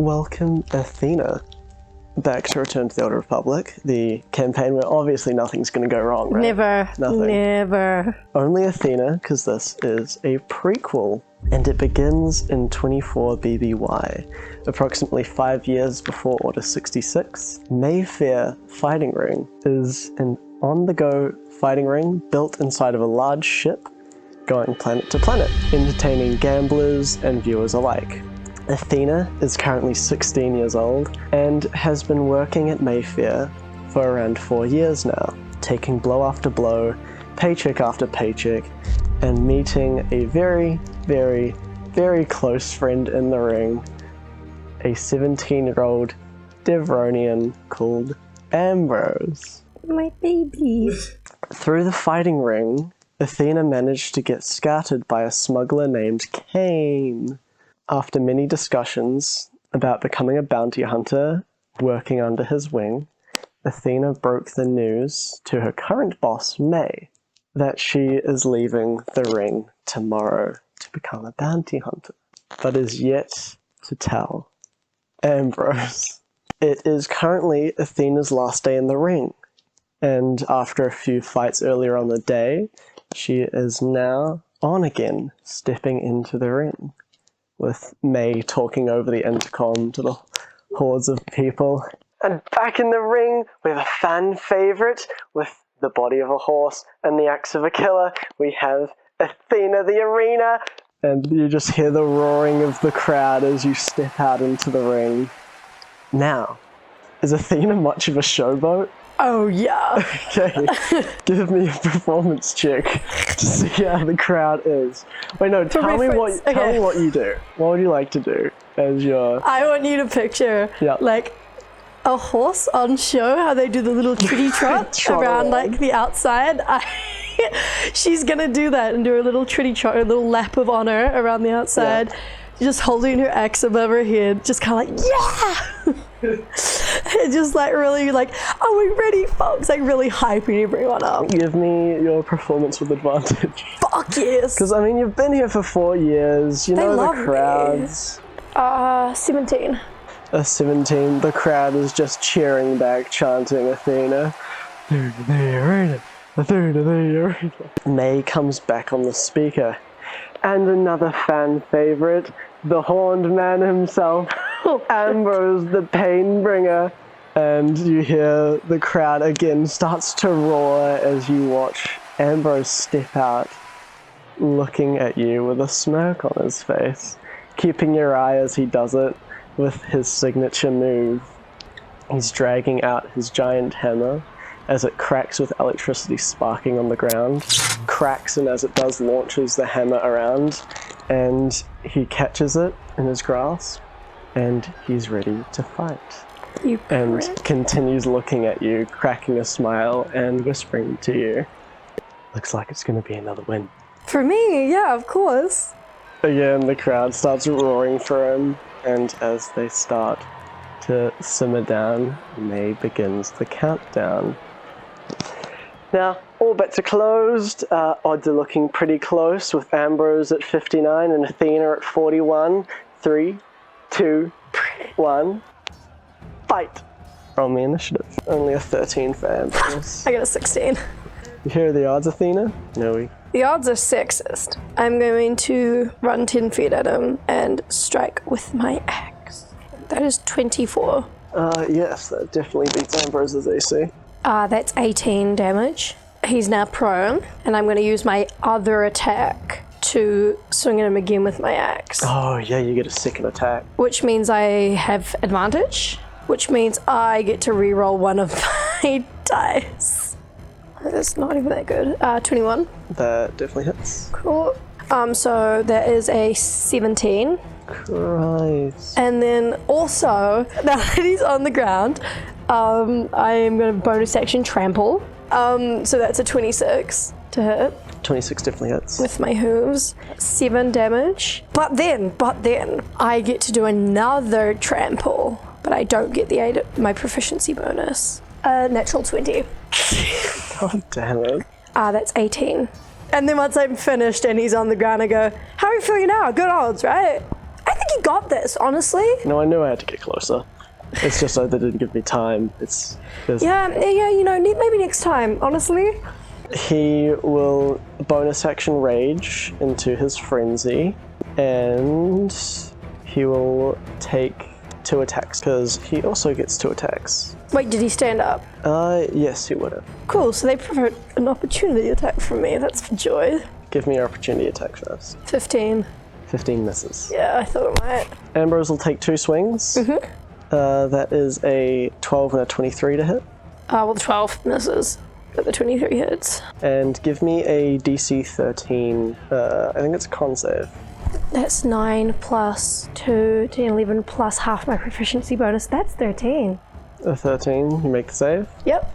welcome Athena back to Return to the Old Republic, the campaign where obviously nothing's going to go wrong, right? Never. Only Athena, because this is a prequel, and it begins in 24 BBY, approximately 5 years before Order 66. Mayfair Fighting Ring is an on-the-go fighting ring built inside of a large ship, going planet to planet, entertaining gamblers and viewers alike. Athena is currently 16 years old and has been working at Mayfair for around 4 years now, taking blow after blow, paycheck after paycheck, and meeting a very, very, very close friend in the ring, a 17-year-old Devronian called Ambrose. My baby. Through the fighting ring, Athena managed to get scattered by a smuggler named Kain. After many discussions about becoming a bounty hunter working under his wing, Athena broke the news to her current boss, May, that she is leaving the ring tomorrow to become a bounty hunter, but is yet to tell Ambrose. It is currently Athena's last day in the ring, and after a few fights earlier on the day, she is now on again, stepping into the ring, with May talking over the intercom to the hordes of people. And back in the ring, we have a fan favourite with the body of a horse and the axe of a killer. We have Athena the arena, and you just hear the roaring of the crowd as you step out into the ring. Now, is Athena much of a showboat? Oh yeah. Okay, give me a performance check to see how the crowd is. Wait, no, tell me what you do. What would you like to do as your... I want you to picture like a horse on show, how they do the little tritty trot around like the outside. She's gonna do that and do a little tritty trot, a little lap of honor around the outside. Yeah. Just holding her axe above her head, just kind of like, yeah! Just like really like, are we ready, folks? Like really hyping everyone up. Give me your performance with advantage. Fuck yes! Because I mean, you've been here for 4 years, you know the crowds. 17. A 17, the crowd is just cheering back, chanting Athena. Athena the arena, Athena the arena. May comes back on the speaker. And another fan favourite, the horned man himself, Ambrose the pain bringer. And you hear the crowd again starts to roar as you watch Ambrose step out, looking at you with a smirk on his face, keeping your eye as he does it with his signature move. He's dragging out his giant hammer as it cracks with electricity sparking on the ground, cracks, and as it does launches the hammer around, and he catches it in his grasp and he's ready to fight. And continues looking at you, cracking a smile and whispering to you, looks like it's going to be another win. For me, yeah, of course. Again, the crowd starts roaring for him, and as they start to simmer down, May begins the countdown. Now, all bets are closed. Odds are looking pretty close, with Ambrose at 59 and Athena at 41. 3, 2, 1. Fight! Roll me initiative. Only a 13 for Ambrose. I got a 16. Here are the odds, Athena. No. The odds are sexist. I'm going to run 10 feet at him and strike with my axe. That is 24. Yes, that definitely beats Ambrose's AC. That's 18 damage. He's now prone, and I'm going to use my other attack to swing at him again with my axe. Oh, yeah, you get a second attack. Which means I have advantage, which means I get to re-roll one of my dice. That's not even that good. 21. That definitely hits. Cool. So that is a 17. Christ. And then also, now that he's on the ground, I am going to bonus action trample. So that's a 26 to hit. 26 definitely hits. With my hooves. 7 damage. But then, I get to do another trample. But I don't get my proficiency bonus. Natural 20. God damn it. That's 18. And then once I'm finished and he's on the ground, I go, how are you feeling now? Good odds, right? I think you got this, honestly. No, I knew I had to get closer. It's just that they didn't give me time. Yeah, you know, maybe next time, honestly. He will bonus action rage into his frenzy, and he will take 2 attacks, because he also gets 2 attacks. Wait, did he stand up? Yes, he would have. Cool, so they prefer an opportunity attack from me. That's for joy. Give me your opportunity attack first. 15. 15 misses. Yeah, I thought it might. Ambrose will take 2 swings. That is a 12 and a 23 to hit. Well, the 12 misses, but the 23 hits. And give me a DC 13, I think it's a con save. That's 9 plus 2, 10, 11 plus half my proficiency bonus. That's 13. A 13, you make the save. Yep.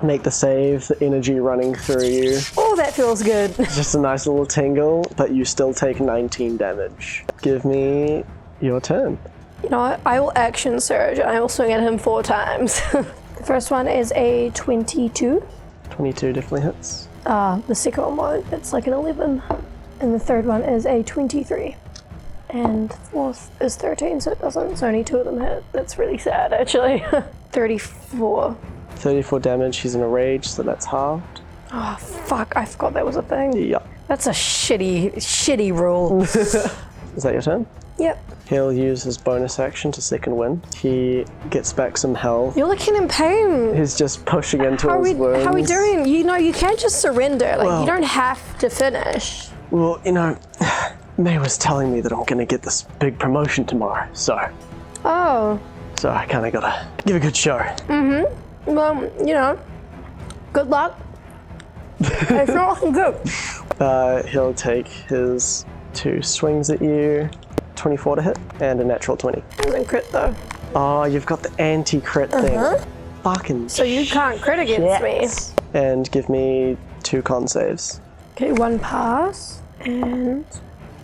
Make the save, the energy running through you. Oh, that feels good. Just a nice little tingle, but you still take 19 damage. Give me your turn. You know what? I will action surge and I will swing at him 4 times. The first one is a 22. 22 definitely hits. The second one won't. It's like an 11. And the third one is a 23. And the fourth is 13, so it doesn't. So only 2 of them hit. That's really sad, actually. 34. 34 damage, he's in a rage, so that's halved. Oh, fuck. I forgot that was a thing. Yep. That's a shitty rule. Is that your turn? Yep. He'll use his bonus action to second wind. He gets back some health. You're looking in pain. He's just pushing into his wounds. How are we doing? You know, you can't just surrender. Like, you don't have to finish. Well, you know, May was telling me that I'm gonna get this big promotion tomorrow, so Oh. I kinda gotta give a good show. Well, you know, good luck. It's not looking good. He'll take his 2 swings at you. 24 to hit, and a natural 20. Doesn't crit though. Oh, you've got the anti-crit thing. Fucking So you can't crit against me. And give me 2 con saves. Okay, 1 pass, and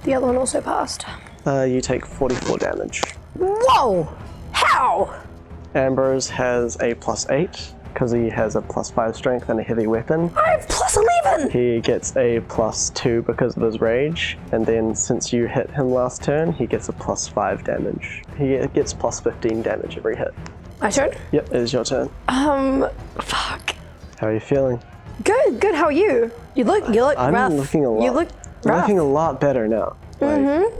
the other one also passed. You take 44 damage. Whoa! How? Ambrose has a +8, because he has a +5 strength and a heavy weapon. I have +11! He gets a +2 because of his rage, and then since you hit him last turn, he gets a +5 damage. He gets +15 damage every hit. My turn? Yep, it is your turn. Fuck. How are you feeling? Good, good, how are you? You look I'm rough. looking a lot. You look I'm rough. looking a lot better now.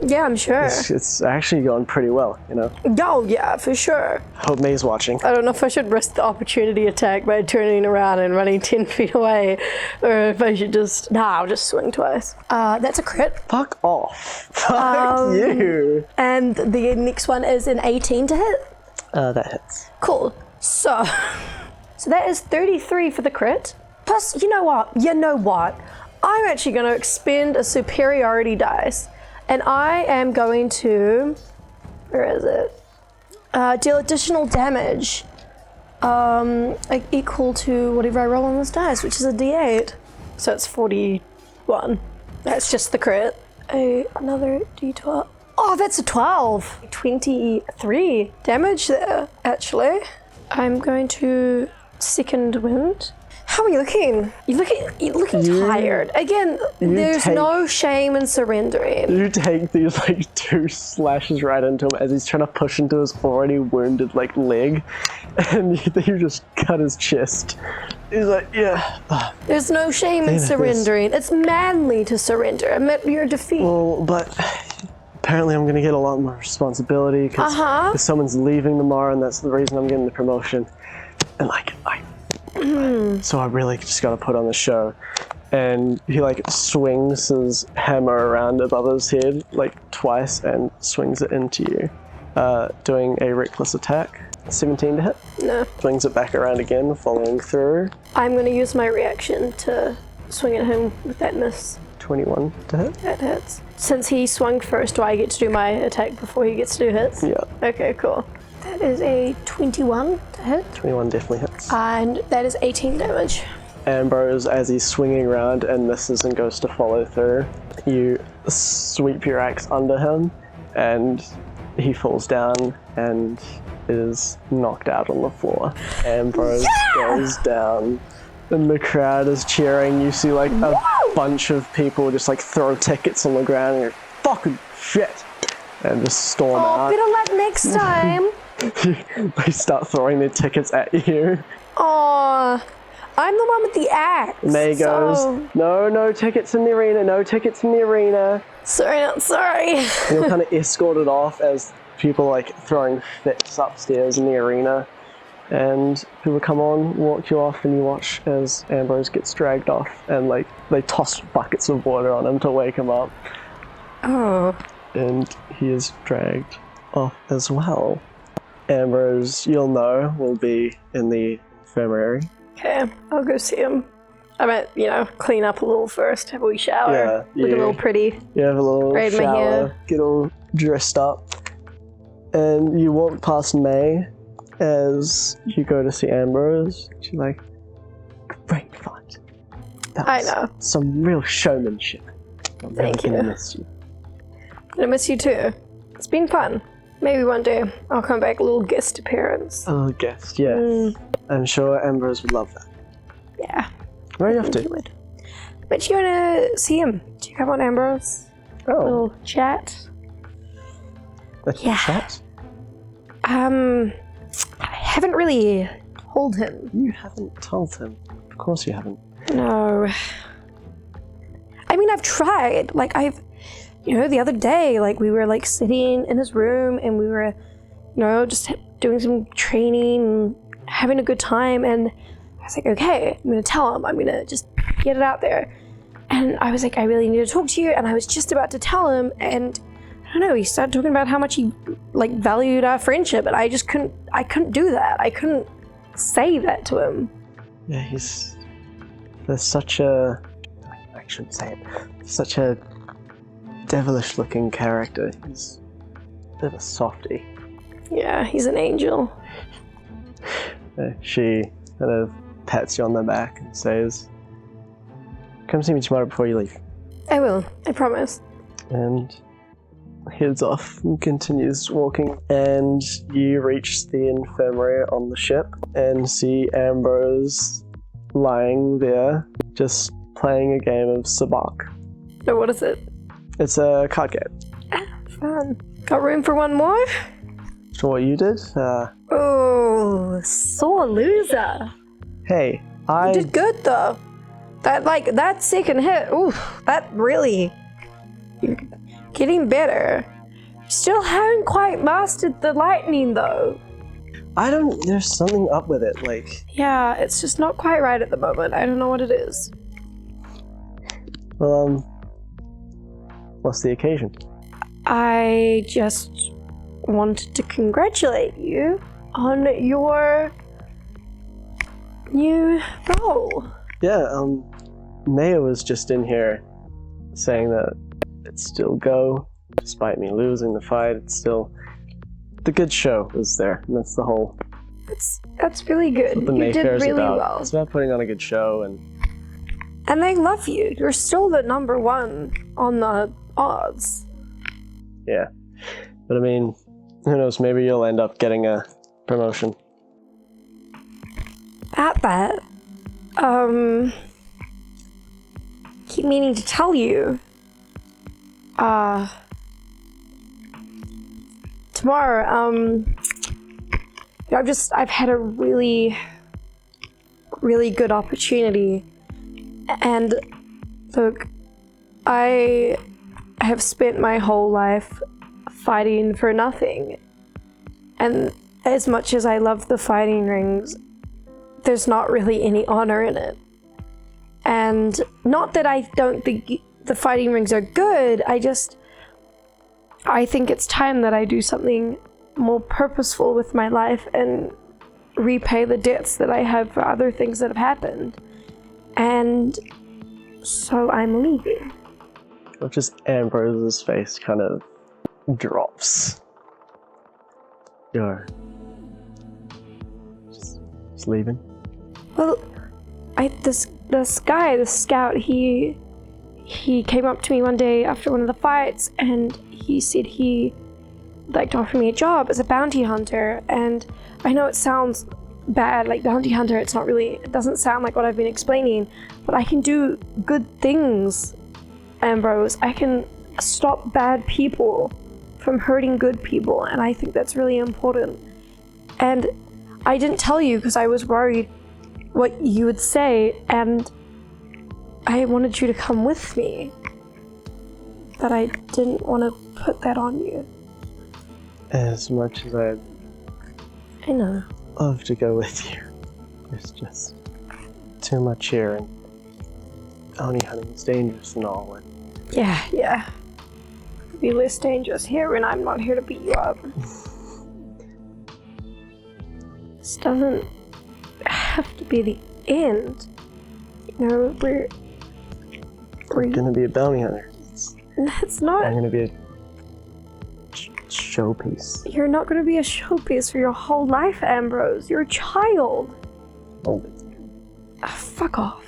Yeah, I'm sure. It's actually going pretty well, you know. Oh, yeah, for sure. Hope May's watching. I don't know if I should risk the opportunity attack by turning around and running 10 feet away, or if I should just... Nah, I'll just swing twice. That's a crit. Fuck off. Fuck you. And the next one is an 18 to hit. That hits. Cool. So that is 33 for the crit. Plus, you know what? I'm actually going to expend a superiority dice. And I am going to, where is it? Deal additional damage equal to whatever I roll on this dice, which is a d8. So it's 41. That's just the crit. Another d12. Oh, that's a 12. 23 damage there, actually. I'm going to second wind. How are you looking? You're looking tired. Again, there's no shame in surrendering. You take these like 2 slashes right into him as he's trying to push into his already wounded like leg, and you just cut his chest. He's like, yeah. There's no shame in surrendering. It's manly to surrender. Admit your defeat. Well, but apparently I'm gonna get a lot more responsibility because someone's leaving tomorrow, and that's the reason I'm getting the promotion. And like, so I really just gotta put on the show. And he like swings his hammer around above his head like twice and swings it into you, doing a reckless attack. 17 to hit. No. Swings it back around again, following through. I'm gonna use my reaction to swing at him with that miss. 21 to hit. That hits. Since he swung first, do I get to do my attack before he gets to do hits? Yeah. Okay, cool. That is a 21 to hit. 21 definitely hits. And that is 18 damage. Ambrose, as he's swinging around and misses and goes to follow through, you sweep your axe under him and he falls down and is knocked out on the floor. Ambrose goes down and the crowd is cheering. You see like a bunch of people just like throw tickets on the ground and you're fucking shit. and just storm out. Better luck next time. They start throwing their tickets at you. Oh, I'm the one with the axe. And May goes, no tickets in the arena, no tickets in the arena. Sorry, not sorry. And you're kind of escorted off as people like throwing fits upstairs in the arena. And people come on, walk you off, and you watch as Ambrose gets dragged off, and like they toss buckets of water on him to wake him up. Oh. And he is dragged off as well. Ambrose, you'll know, will be in the infirmary. Okay, I'll go see him. I might, clean up a little first, have a wee shower, look a little pretty. You have a little braid shower, my hair. Get all dressed up, and you walk past May as you go to see Ambrose. She's like, great fight. That was I know. Some real showmanship. I'm really gonna miss you. I miss you too. It's been fun. Maybe one day I'll come back, a little guest appearance. Oh, guest, yes. I'm sure Ambrose would love that. Yeah. Where are you off to? But you wanna see him? Do you come on, Ambrose? Oh. A little chat. A chat? I haven't really told him. You haven't told him. Of course you haven't. No. I mean, I've tried. Like, the other day, like, we were, like, sitting in his room and we were, just doing some training and having a good time. And I was like, okay, I'm going to tell him. I'm going to just get it out there. And I was like, I really need to talk to you. And I was just about to tell him. And I don't know, he started talking about how much he, like, valued our friendship. And I couldn't do that. I couldn't say that to him. Yeah, there's such a, I shouldn't say it, such a devilish looking character. He's a bit of a softie. Yeah, he's an angel. She kind of pats you on the back and says, come see me tomorrow before you leave. I will, I promise. And heads off and continues walking, and you reach the infirmary on the ship and see Ambrose lying there just playing a game of sabacc. So what is it? It's a card game. Ah, fun. Got room for one more? So what you did? Oh, sore loser. Hey, You did good though. That second hit, ooh, that really, you're getting better. Still haven't quite mastered the lightning though. There's something up with it, like. Yeah, it's just not quite right at the moment. I don't know what it is. Well, what's the occasion? I just wanted to congratulate you on your new role. Yeah, Maya was just in here saying that it's still go, despite me losing the fight. It's still the good show was there, and that's the whole. That's really good. What the You did Mayfair's really about. well. It's about putting on a good show, And they love you. You're still the number one on the odds. Yeah, but I mean, who knows? Maybe you'll end up getting a promotion. At that, keep meaning to tell you. Tomorrow, I've had a really, really good opportunity. And look, I have spent my whole life fighting for nothing. And as much as I love the fighting rings, there's not really any honor in it. And not that I don't think the fighting rings are good, I think it's time that I do something more purposeful with my life and repay the debts that I have for other things that have happened. And so I'm leaving. Just Ambrose's face kind of drops. You're just leaving? Well, the scout, he came up to me one day after one of the fights, and he said he'd like to offer me a job as a bounty hunter. And I know it sounds bad, like bounty hunter, it doesn't sound like what I've been explaining, but I can do good things, Ambrose. I can stop bad people from hurting good people, and I think that's really important. And I didn't tell you because I was worried what you would say, and I wanted you to come with me, but I didn't want to put that on you. As much as I'd I know. love to go with you, there's just too much here, and bounty hunting is dangerous and all. And Yeah. It'd be less dangerous here, and I'm not here to beat you up. This doesn't have to be the end. You know, we're gonna be a bounty hunter. That's not. I'm gonna be a showpiece. You're not gonna be a showpiece for your whole life, Ambrose. You're a child. Oh. Fuck off.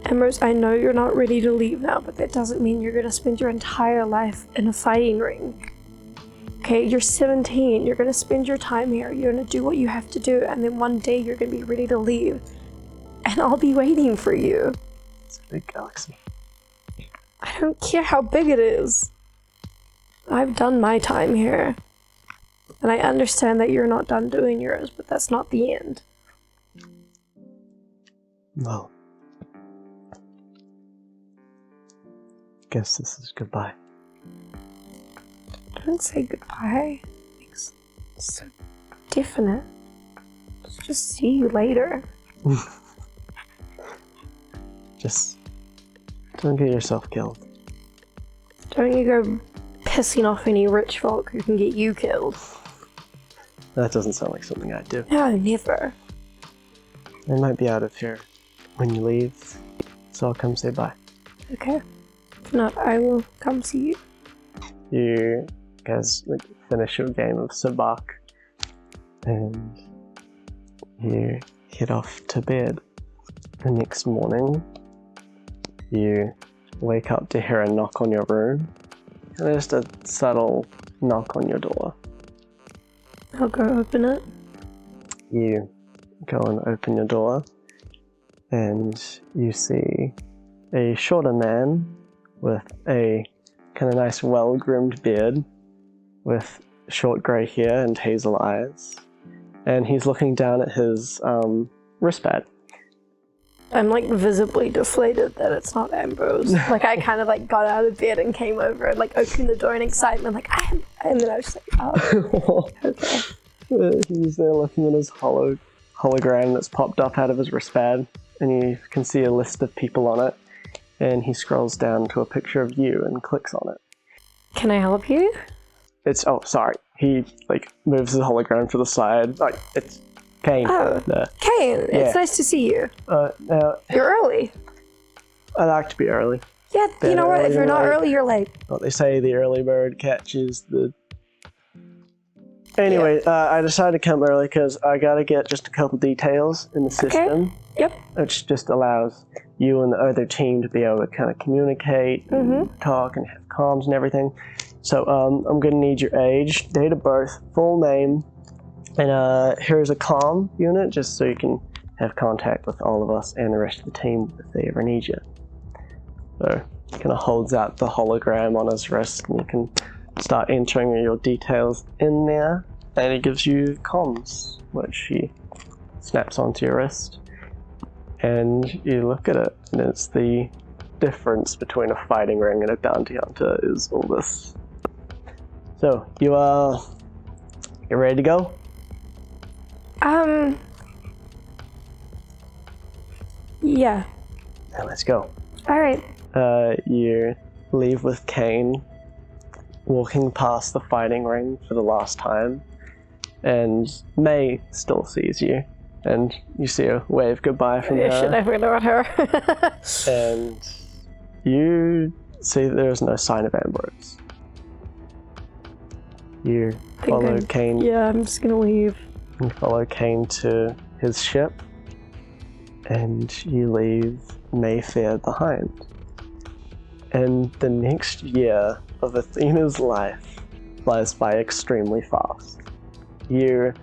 Ambrose, I know you're not ready to leave now, but that doesn't mean you're gonna spend your entire life in a fighting ring. Okay, you're 17, you're gonna spend your time here, you're gonna do what you have to do, and then one day you're gonna be ready to leave. And I'll be waiting for you. It's a big galaxy. I don't care how big it is. I've done my time here. And I understand that you're not done doing yours, but that's not the end. Well, guess this is goodbye. Don't say goodbye. It's so definite. Let's just see you later. Just don't get yourself killed. Don't you go pissing off any rich folk who can get you killed. That doesn't sound like something I'd do. No, never. I might be out of here when you leave, so I'll come say bye. Okay. If not, I will come see you. You guys finish your game of sabacc, and you head off to bed. The next morning, you wake up to hear a knock on your room, and just a subtle knock on your door. I'll go open it. You go and open your door, and you see a shorter man with a kind of nice well-groomed beard with short grey hair and hazel eyes, and he's looking down at his wristpad. I'm visibly deflated that it's not Ambrose. I kind of got out of bed and came over and opened the door in excitement, and then I was oh, okay. He's there looking at his hologram that's popped up out of his wristpad, and you can see a list of people on it, and he scrolls down to a picture of you and clicks on it. Can I help you? Sorry. He moves the hologram to the side. It's Kain. Oh, Kain, it's nice to see you. Now, you're early. I like to be early. Yeah, you know what? If you're not early, you're late. Well, they say the early bird catches the... Anyway, I decided to come early because I gotta get just a couple details in the system. Okay. Yep. Which just allows you and the other team to be able to kind of communicate, and talk, and have comms and everything. So I'm gonna need your age, date of birth, full name, and here's a comm unit just so you can have contact with all of us and the rest of the team if they ever need you. So he kind of holds out the hologram on his wrist, and you can start entering your details in there, and he gives you comms, which he snaps onto your wrist, and you look at it, and it's the difference between a fighting ring and a bounty hunter is all this. So, you ready to go? Yeah. Now let's go. Alright. You leave with Kain, walking past the fighting ring for the last time, and May still sees you, and you see her wave goodbye from her. Should I forget her? And you see there's no sign of Ambrose. You follow Kain. Yeah, I'm just gonna leave. You follow Kain to his ship, and you leave Mayfair behind. And the next year of Athena's life flies by extremely fast. You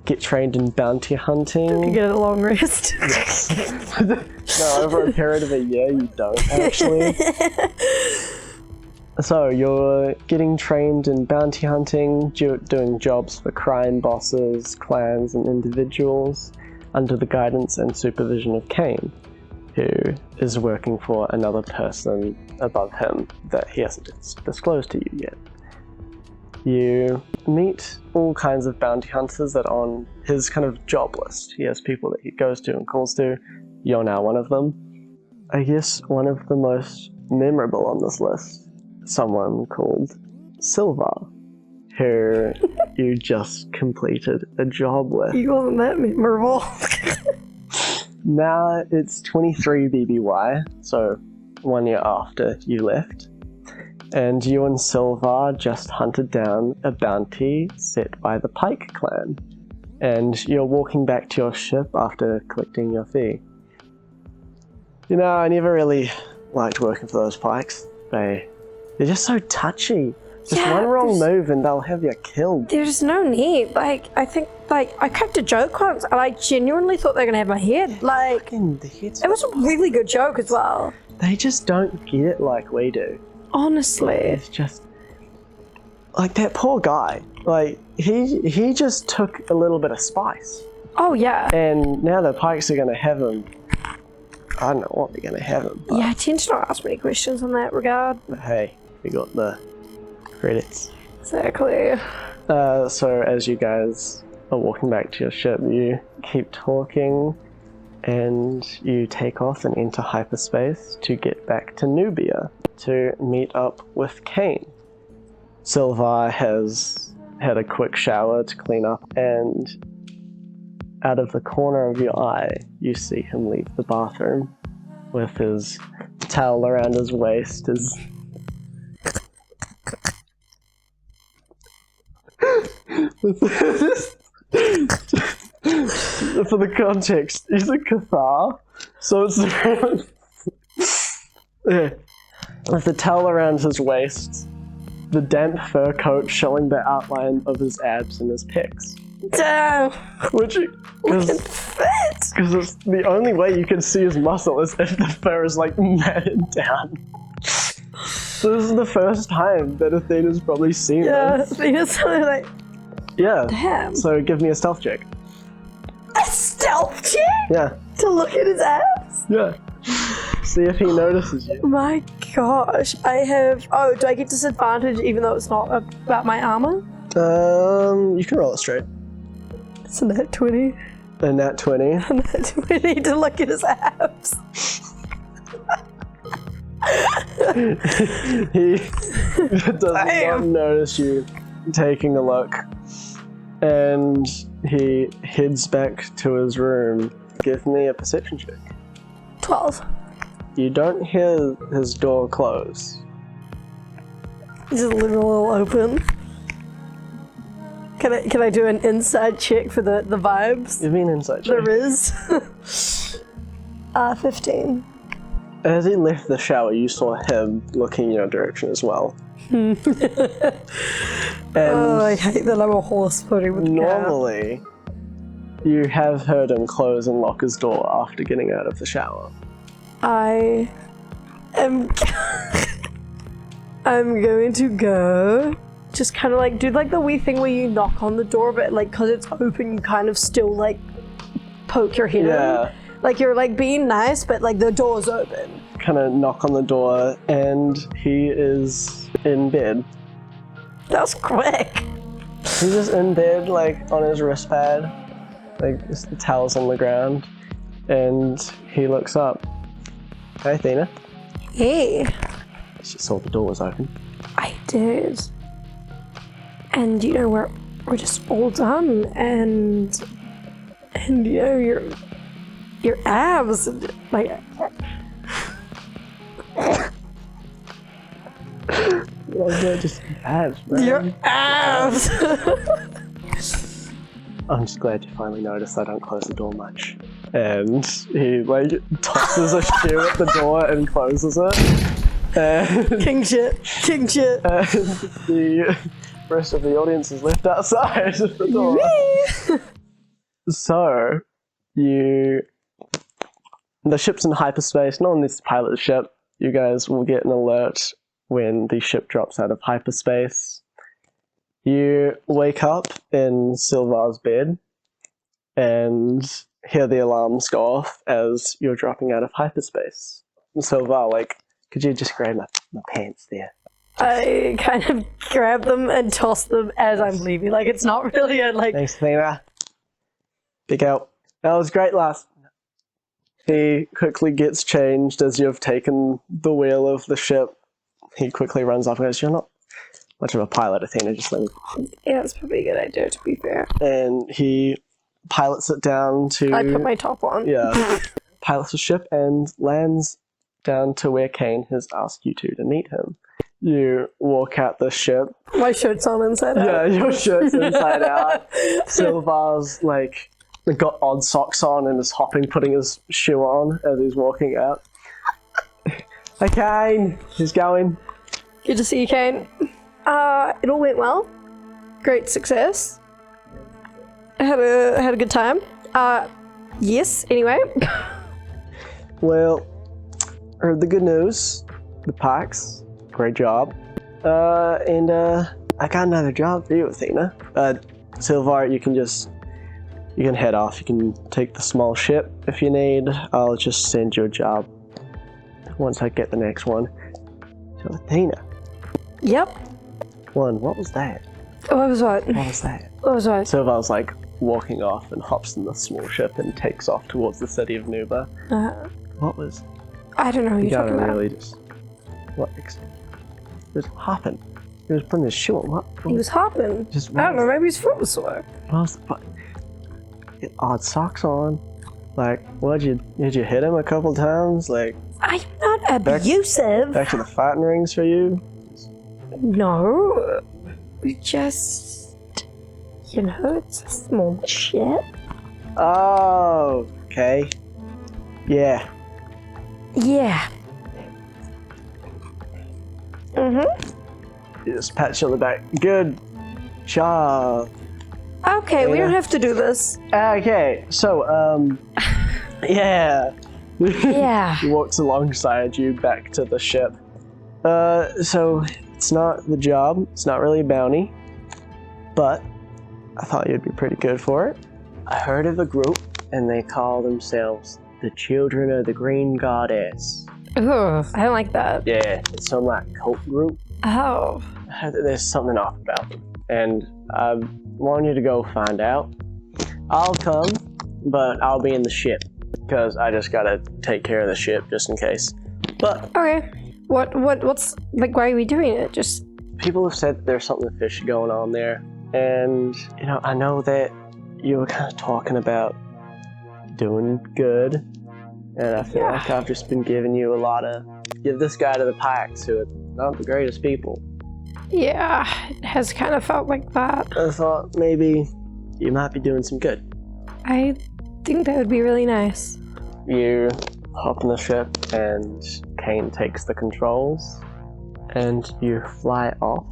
get trained in bounty hunting. You get a long rest. Yes. No, over a period of a year you don't, actually. So you're getting trained in bounty hunting, doing jobs for crime bosses, clans, and individuals under the guidance and supervision of Kain, who is working for another person above him that he hasn't disclosed to you yet. You meet all kinds of bounty hunters that are on his kind of job list. He has people that he goes to and calls to. You're now one of them. I guess one of the most memorable on this list, someone called Silva, who you just completed a job with. He wasn't that memorable. Now it's 23 BBY, so 1 year after you left, and you and Silva just hunted down a bounty set by the Pike clan, and you're walking back to your ship after collecting your fee. You know, I never really liked working for those Pikes. They're just so touchy. Just one wrong move and they'll have you killed. There's no need. Like, I think, like, I cracked a joke once and I genuinely thought they were going to have my head. Like, it was a really good joke as well. They just don't get it like we do. Honestly. It's just... like, that poor guy. Like, he just took a little bit of spice. Oh, yeah. And now the Pikes are going to have him. I don't know what they're going to have him. Yeah, I tend to not ask many questions in that regard. But hey, we got the credits. Exactly. So as you guys are walking back to your ship, you keep talking and you take off and enter hyperspace to get back to Nubia to meet up with Kain. Silva has had a quick shower to clean up, and out of the corner of your eye, you see him leave the bathroom with his towel around his waist, his... For the context, he's a Cathar, so it's yeah. With the towel around his waist, the damp fur coat showing the outline of his abs and his pecs. Damn! Which Looking fit! Because it's the only way you can see his muscle is if the fur is like matted down. So this is the first time that Athena's probably seen this. Athena's something like... Yeah. Damn. So give me a stealth check. A stealth check? Yeah. To look at his abs? Yeah. See if he notices you. My gosh. I have... Oh, do I get disadvantage even though it's not about my armor? You can roll it straight. It's a nat 20. A nat 20. A nat 20 to look at his abs. He does not notice you taking a look, and he heads back to his room. Give me a perception check. 12. You don't hear his door close. He's just leaving a little open. Can I do an inside check for the vibes? Give me an inside check. There is. 15. As he left the shower, you saw him looking in your direction as well. And oh, I hate that I'm a horse putting with normally, you have heard him close and lock his door after getting out of the shower. I am... I'm going to go... Just kind of like do like the wee thing where you knock on the door, but like because it's open, you kind of still like poke your head in. Like you're like being nice, but like the door's open. Kind of knock on the door, and he is in bed. That's quick. He's just in bed, like on his wrist pad, like just the towels on the ground, and he looks up. Hey, Athena. Hey. She saw the door was open. I did. And you know we're just all done, and you know your abs, like just abs, man. Your abs. I'm just glad you finally noticed I don't close the door much. And he like tosses a shoe at the door and closes it. And King shit. King shit. And the rest of the audience is left outside of the door. So, the ship's in hyperspace. No one needs to pilot the ship. You guys will get an alert when the ship drops out of hyperspace. You wake up in Sylvar's bed and hear the alarms go off as you're dropping out of hyperspace. And Sylvar, like, could you just grab my pants there? I kind of grab them and toss them as I'm leaving. Like, it's not really a, like... Thanks, Athena. Big help. That was great last. He quickly gets changed as you've taken the wheel of the ship. He quickly runs off and goes, "You're not much of a pilot, Athena, just let me..." Yeah, that's probably a good idea, to be fair. And he pilots it down to... I put my top on. Yeah. Pilots the ship and lands down to where Kain has asked you to meet him. You walk out the ship. My shirt's on inside out. Yeah, your shirt's inside out. Sylvar's, like, got odd socks on and is hopping, putting his shoe on as he's walking out. Hey, Kain! He's going. Good to see you, Kain. It all went well. Great success. I had a good time. Yes, anyway. Well, heard the good news. The Pikes. Great job. And I got another job for you, Athena. Sylvar, you can head off. You can take the small ship if you need. I'll just send you a job once I get the next one. So, Athena. Yep. What was that? What was what? What was that? What was what? Sylvar's like walking off and hops in the small ship and takes off towards the city of Nuba. What was? I don't know what you're talking about. Really just... What? Just hopping. He was putting his shoe on. What? He was hopping. Just, I don't know, maybe his foot was sore. Odd socks on. Like, did you hit him a couple times? Like, I'm not abusive. Back to the fighting rings for you? No. We just, it's a small ship. Oh, okay. Yeah. Yeah. He just pats you on the back. Good job. Okay, we don't have to do this. Okay, so, yeah. Yeah. He walks alongside you back to the ship. So, it's not the job, it's not really a bounty, but I thought you'd be pretty good for it. I heard of a group, and they call themselves the Children of the Green Goddess. Ugh, I don't like that. Yeah, it's some, like, cult group. Oh. I heard that there's something off about them, and I want you to go find out. I'll come, but I'll be in the ship, because I just gotta take care of the ship just in case. But okay, what's like? Why are we doing it? Just people have said that there's something fishy going on there, and I know that you were kind of talking about doing good, and I feel like I've just been giving you a lot of give this guy to the Pikes, who are not the greatest people. Yeah, it has kind of felt like that. I thought maybe you might be doing some good. I think that would be really nice. You hop in the ship and Kain takes the controls and you fly off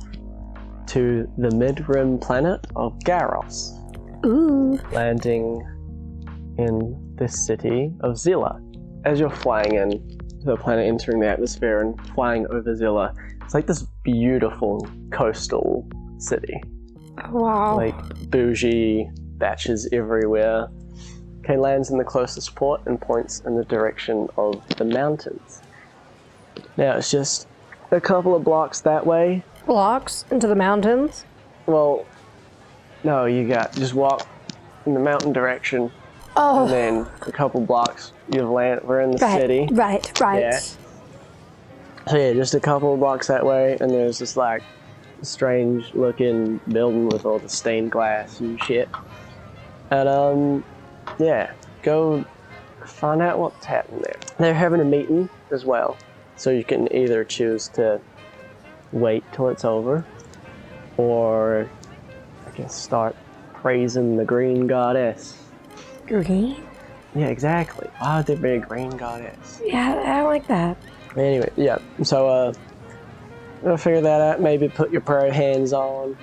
to the mid-rim planet of Garros. Ooh. Landing in this city of Zilla. As you're flying in to the planet, entering the atmosphere and flying over Zilla, it's like this beautiful coastal city. Wow. Like bougie batches everywhere. Kain lands in the closest port and points in the direction of the mountains. Now it's just a couple of blocks that way. Blocks into the mountains? Well, no, just walk in the mountain direction. Oh. And then a couple blocks, we're in the city. Right. Yeah. So yeah, just a couple of blocks that way, and there's this like strange looking building with all the stained glass and shit. And yeah, go find out what's happening there. They're having a meeting as well, so you can either choose to wait till it's over, or I guess start praising the green goddess. Green? Yeah, exactly. Why would there be a green goddess? Yeah, I don't like that. Anyway, yeah, so I'll figure that out, maybe put your pro hands on,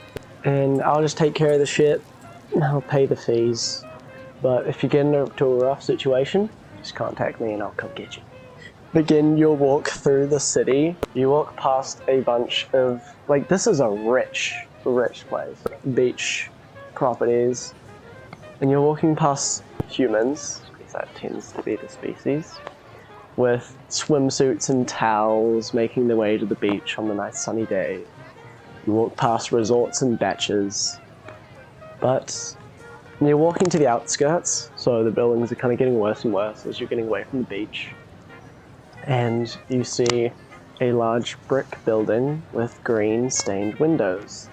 and I'll just take care of the shit, and I'll pay the fees. But if you get into a rough situation, just contact me and I'll come get you. begin your walk through the city. You walk past a bunch of, like, this is a rich place. Beach properties. And you're walking past humans, because that tends to be the species, with swimsuits and towels making their way to the beach on the nice sunny day. You walk past resorts and beaches, but you're walking to the outskirts, so the buildings are kind of getting worse and worse as you're getting away from the beach. And you see a large brick building with green stained windows,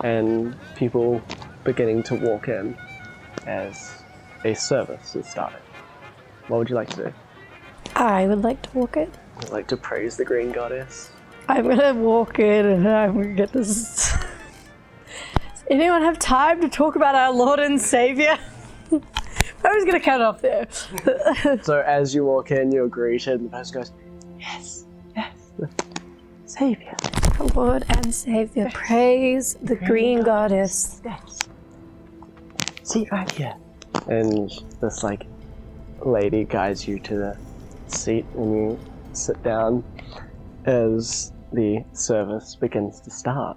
and people beginning to walk in as a service is starting. What would you like to do? I would like to walk in. I'd like to praise the green goddess. I'm gonna walk in and I'm gonna get this. Does anyone have time to talk about our Lord and Savior? I was gonna cut it off there. So as you walk in, you're greeted, and the person goes, yes, Savior. Our Lord and Savior, praise the green goddess. Yes. Seat right here. And this, like, lady guides you to the seat, and you sit down as the service begins to start.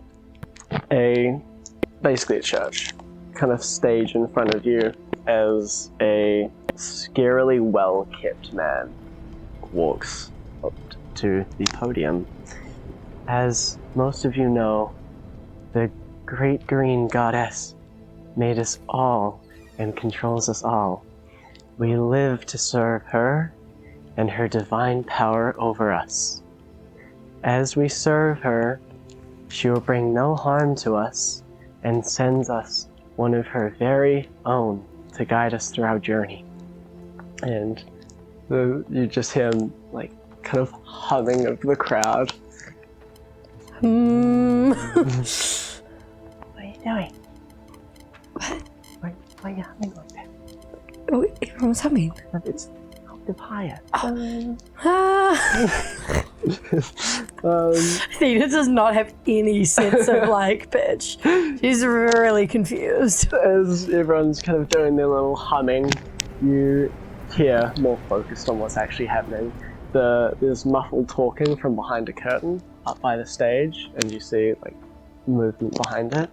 Basically a church, kind of stage in front of you as a scarily well-kept man walks up to the podium. As most of you know, the great green goddess made us all and controls us all. We live to serve her and her divine power over us. As we serve her, she will bring no harm to us and sends us one of her very own to guide us through our journey. And you just hear him, like, kind of humming of the crowd. What are you doing? Why are you humming like that? Oh, everyone's humming. It's octave higher. Athena does not have any sense of, like, pitch. She's really confused. As everyone's kind of doing their little humming, you hear, more focused on what's actually happening, there's muffled talking from behind a curtain up by the stage, and you see, like, movement behind it.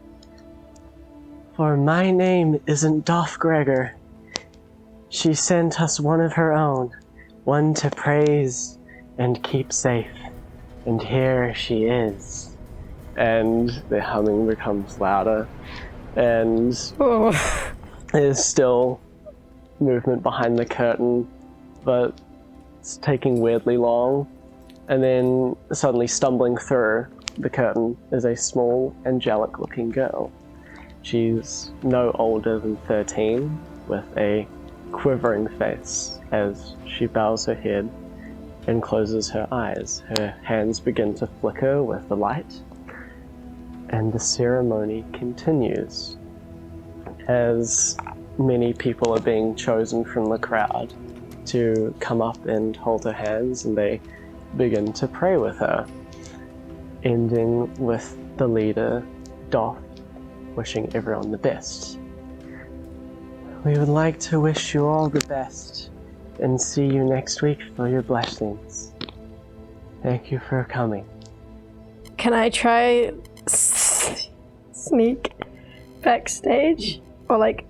For my name isn't Doff Gregor. She sent us one of her own, one to praise and keep safe. And here she is. And the humming becomes louder, and there's still movement behind the curtain, but it's taking weirdly long. And then suddenly stumbling through the curtain is a small, angelic-looking girl. She's no older than 13, with a quivering face as she bows her head and closes her eyes. Her hands begin to flicker with the light, and the ceremony continues as many people are being chosen from the crowd to come up and hold her hands, and they begin to pray with her, ending with the leader, Doff, wishing everyone the best. We would like to wish you all the best and see you next week for your blessings. Thank you for coming. Can I try sneak backstage, or like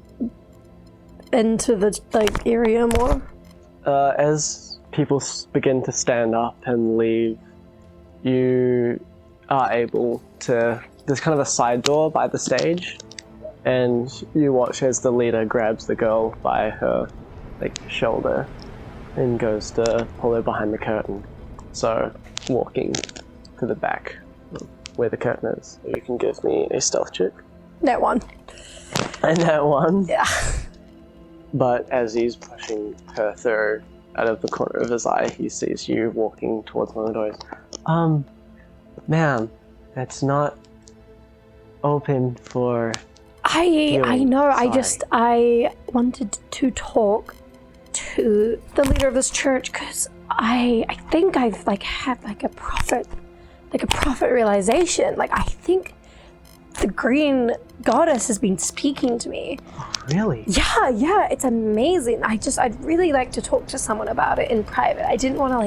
into the like area more? As people begin to stand up and leave, you are able to. There's kind of a side door by the stage, and you watch as the leader grabs the girl by her shoulder and goes to pull her behind the curtain. So, walking to the back where the curtain is, you can give me a stealth check. That one. And that one? Yeah. But as he's pushing her through, out of the corner of his eye, he sees you walking towards one of the doors. Ma'am, that's not open for... I know, Sorry. I wanted to talk to the leader of this church, because I think I've had a prophet realization. I think the green goddess has been speaking to me. Oh, really? Yeah, it's amazing. I'd really like to talk to someone about it in private. I didn't want to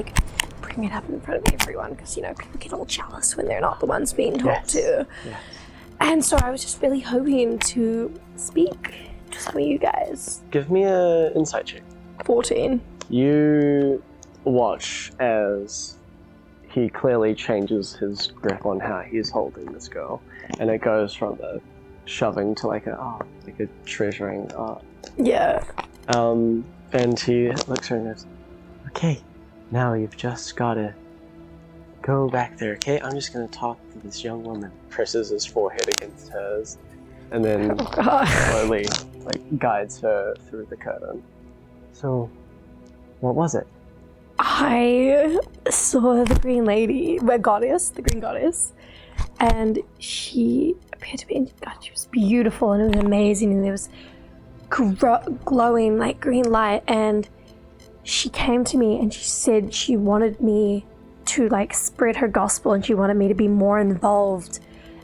bring it up in front of everyone because, you know, people get all jealous when they're not the ones being talked to. Yes. And so I was just really hoping to speak to some of you guys. Give me an insight check. 14. You watch as he clearly changes his grip on how he's holding this girl, and it goes from the shoving to like a treasuring. Yeah. And he looks at her and goes, "Okay, now you've just gotta go back there, okay? I'm just gonna talk to this young woman." Presses his forehead against hers, and then slowly guides her through the curtain. So, what was it? I saw the green lady, the green goddess, and she appeared to be, God, she was beautiful and it was amazing, and there was glowing like green light, and she came to me and she said she wanted me to like spread her gospel and she wanted me to be more involved.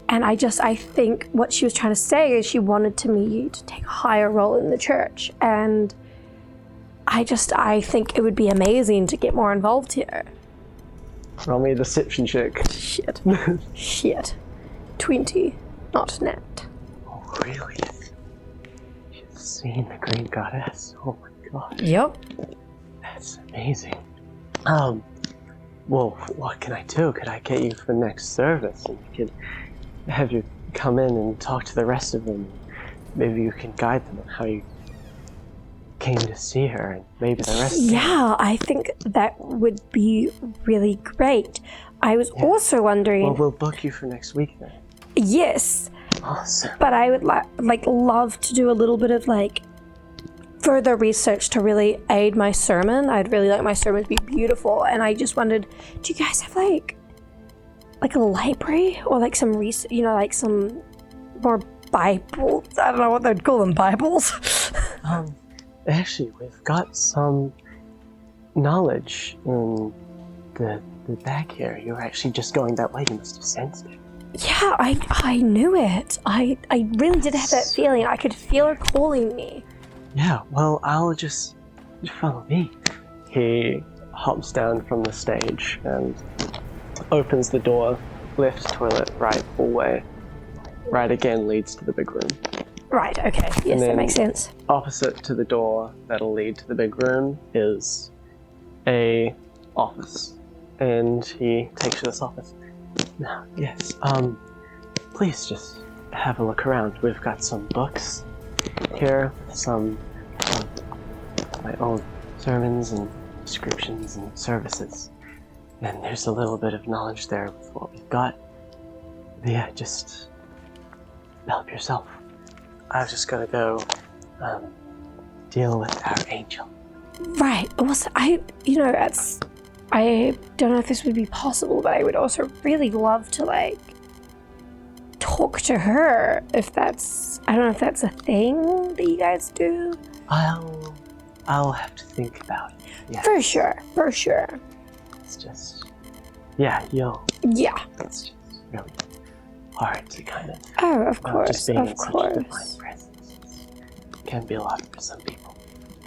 And I think what she was trying to say is she wanted me to take a higher role in the church, and I think it would be amazing to get more involved here. Roll me a deception check. Shit. Shit. 20, not net. Oh, really? You've seen the green goddess? Oh my god. Yep. That's amazing. Well, what can I do? Could I get you for next service? And we could have you come in and talk to the rest of them. Maybe you can guide them on how you came to see her, and maybe the rest. Yeah, I think that would be really great. I was also wondering. Well, we'll book you for next week then. Yes. Awesome. But I would love to do a little bit of further research to really aid my sermon. I'd really like my sermon to be beautiful, and I just wondered, do you guys have like a library or some research, some more Bibles? I don't know what they'd call them, Bibles. Actually, we've got some knowledge in the back here. You were actually just going that way. You must have sensed it. Yeah, I knew it. I really did have that feeling. I could feel her calling me. Yeah, well, I'll just follow me. He hops down from the stage and opens the door. Left toilet, right hallway. Right again leads to the big room. Right, okay. Yes, that makes sense. Opposite to the door that'll lead to the big room is a office. And he takes you to this office. Now, yes, please just have a look around. We've got some books here, some of my own sermons and descriptions and services. And there's a little bit of knowledge there with what we've got. But yeah, just help yourself. I've just got to go deal with our angel. Right. Also, I don't know if this would be possible, but I would also really love to talk to her. I don't know if that's a thing that you guys do. I'll have to think about it. Yeah. For sure. It's just, yeah, it's just really hard to kind of. Oh, of course, just being of in course. Such a divine presence can be a lot for some people.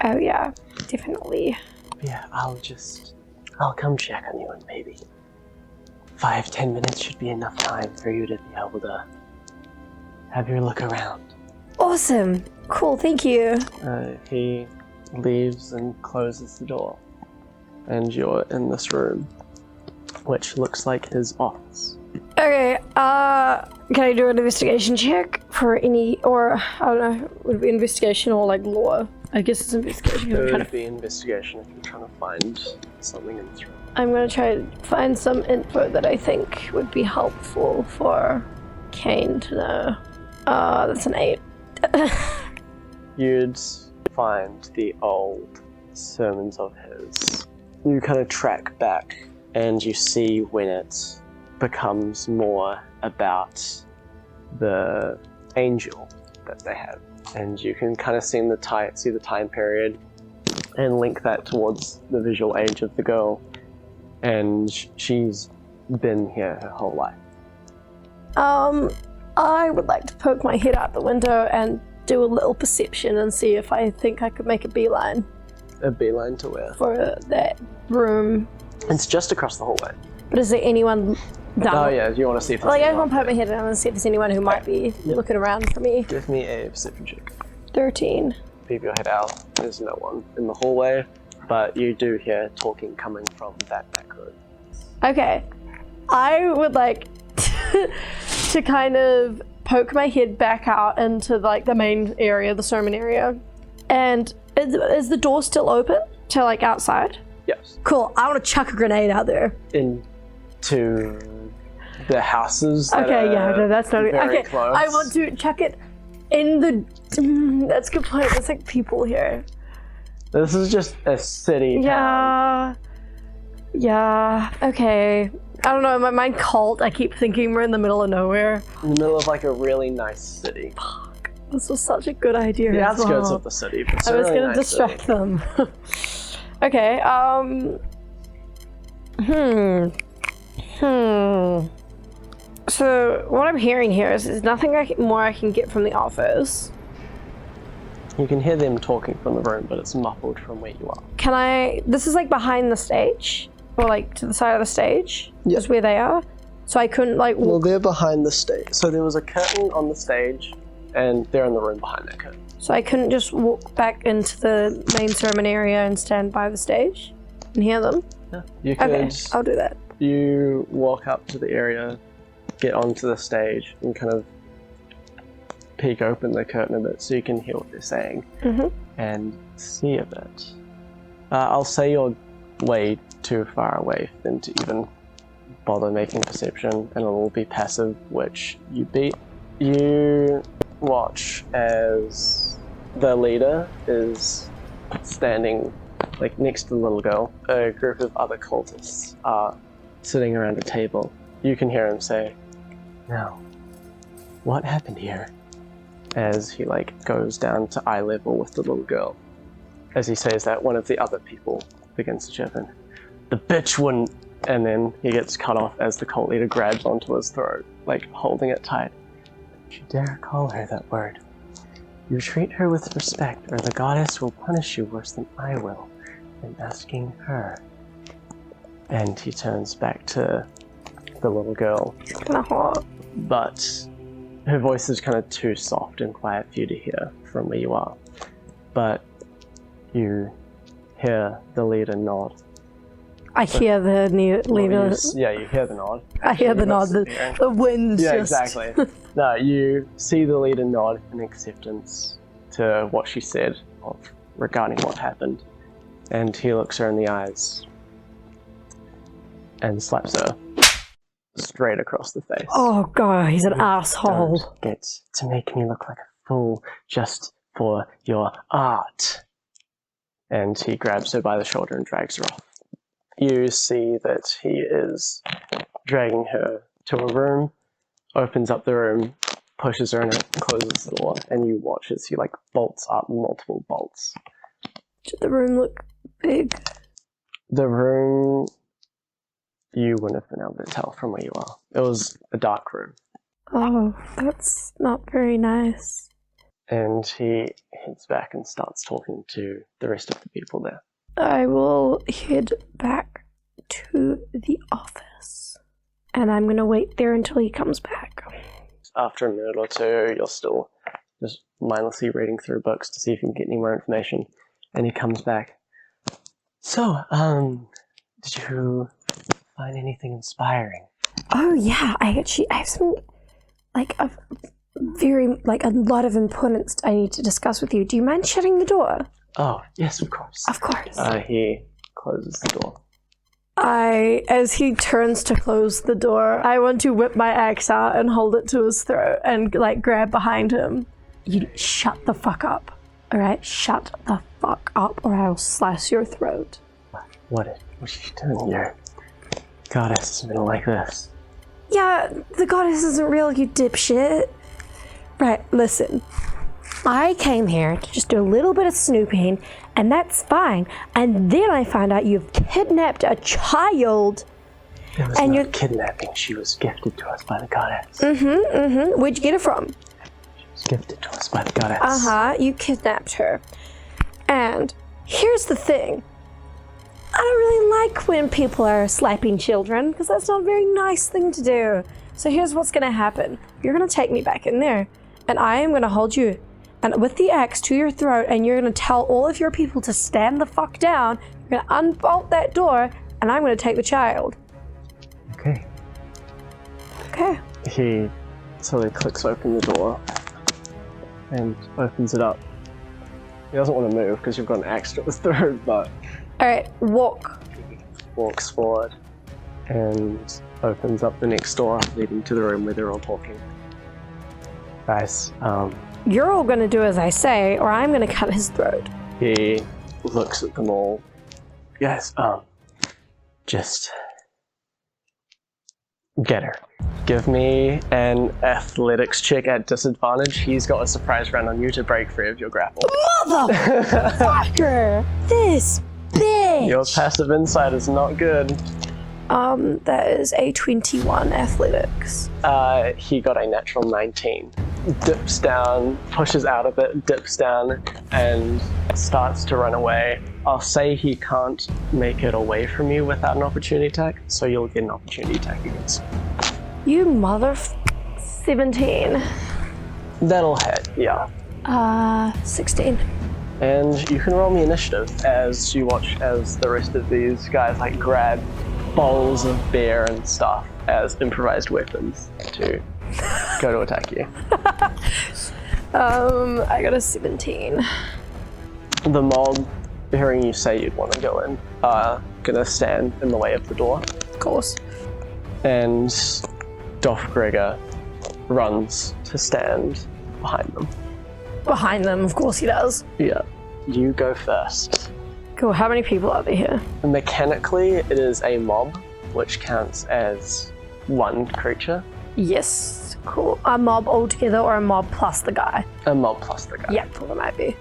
Oh yeah, definitely. Yeah, I'll come check on you in maybe 5-10 minutes should be enough time for you to be able to have your look around. Awesome. Cool, thank you. He leaves and closes the door. And you're in this room, which looks like his office. Okay, can I do an investigation check for any, or I don't know, would it be investigation or law? I guess it's investigation. It would be investigation if you're trying to find something in this room. I'm going to try to find some info that I think would be helpful for Kain to know. That's an 8. You'd find the old sermons of his. You kind of track back and you see when it becomes more about the angel that they have. And you can kind of see the time period and link that towards the visual age of the girl. And she's been here her whole life. I would like to poke my head out the window and do a little perception and see if I think I could make a beeline. A beeline to where? For that room. It's just across the hallway. But is there anyone down? Oh yeah, you want to see if there's Like, I anyone. just want to put my head down and see if there's anyone who might be looking around for me. Give me a perception check. 13. Peep your head out. There's no one in the hallway, but you do hear talking coming from that back room. Okay. I would like to kind of poke my head back out into like the main area, the sermon area. And is the door still open to like outside? Yes. Cool. I want to chuck a grenade out there. Into the houses. Okay, yeah, no, that's not very okay. close. I want to chuck it in the. That's a good point. There's like people here. This is just a city town. Yeah. Okay. I don't know. In my mind, cult. I keep thinking we're in the middle of nowhere. In the middle of like a really nice city. Fuck. This was such a good idea. The as outskirts well. of the city. But I was really gonna nice distract city. them. Okay. So what I'm hearing here is there's nothing more I can get from the office. You can hear them talking from the room, but it's muffled from where you are. Can I? This is like behind the stage, or like to the side of the stage. Yep. Is where they are. So I couldn't like. Well, they're behind the stage. So there was a curtain on the stage, and they're in the room behind that curtain. So I couldn't just walk back into the main sermon area and stand by the stage and hear them. Yeah. You could. Okay, I'll do that. You walk up to the area, get onto the stage, and kind of peek open the curtain a bit so you can hear what they're saying and see a bit. I'll say you're way too far away for them to even bother making perception, and it'll be passive, which you beat. You watch as the leader is standing like next to the little girl. A group of other cultists are sitting around a table. You can hear him say, "Now, what happened here?" As he like goes down to eye level with the little girl. As he says that, one of the other people begins to chip in. "The bitch wouldn't," and then he gets cut off as the cult leader grabs onto his throat, like holding it tight. "Don't you dare call her that word. You treat her with respect, or the goddess will punish you worse than I will in asking her." And he turns back to the little girl. But her voice is kind of too soft and quiet for you to hear from where you are. But you hear the leader nod. I hear the leader. You hear the nod. I hear the nod. The wind's Yeah, just... exactly. No, you see the leader nod in acceptance to what she said regarding what happened. And he looks her in the eyes and slaps her straight across the face. Oh god, he's an asshole. Don't get to make me look like a fool just for your art. And he grabs her by the shoulder and drags her off. You see that he is dragging her to a room, opens up the room, pushes her in it, closes the door, and you watch as he like bolts up multiple bolts. Did the room look big? The room, you wouldn't have been able to tell from where you are. It was a dark room. Oh, that's not very nice. And he heads back and starts talking to the rest of the people there. I will head back to the office. And I'm going to wait there until he comes back. After a minute or two, you're still just mindlessly reading through books to see if you can get any more information. And he comes back. "So, did you find anything inspiring?" Oh yeah, I have some, like, a lot of importance I need to discuss with you. Do you mind shutting the door? "Oh, yes, of course." Of course. He closes the door. As he turns to close the door, I want to whip my axe out and hold it to his throat and, like, grab behind him. You shut the fuck up, alright? Shut the fuck up or I will slice your throat. What are you doing here? Goddess has been like this. Yeah, the goddess isn't real, you dipshit. Right, listen. I came here to just do a little bit of snooping, and that's fine. And then I find out you've kidnapped a child. It was not kidnapping. She was gifted to us by the goddess. Where'd you get her from? She was gifted to us by the goddess. You kidnapped her. And here's the thing. I don't really like when people are slapping children because that's not a very nice thing to do. So here's what's going to happen. You're going to take me back in there and I am going to hold you and with the axe to your throat and you're going to tell all of your people to stand the fuck down. You're going to unbolt that door and I'm going to take the child. Okay. Okay. He slowly clicks open the door and opens it up. He doesn't want to move because you've got an axe to his throat, but... Alright, walk. Walks forward and opens up the next door leading to the room where they're all talking. Guys, You're all going to do as I say or I'm going to cut his throat. he looks at them all. Guys, just get her. Give me an athletics check at disadvantage. He's got a surprise round on you to break free of your grapple. Motherfucker! This bitch! Your passive insight is not good. That is a 21 athletics. He got a natural 19. Dips down, pushes out a bit, dips down, and starts to run away. I'll say he can't make it away from you without an opportunity attack, so you'll get an opportunity attack against him. You mother... 17. That'll hit, yeah. 16. And you can roll me initiative as you watch as the rest of these guys like grab bowls of beer and stuff as improvised weapons to go to attack you. I got a 17. The mob, hearing you say you'd want to go in, are gonna stand in the way of the door. Of course. And Doffgregor runs to stand behind them. Behind them, of course he does. Yeah. You go first. Cool, how many people are there here? Mechanically, it is a mob, which counts as one creature. Yes, cool. A mob altogether or a mob plus the guy? A mob plus the guy. Yeah, cool, it might be.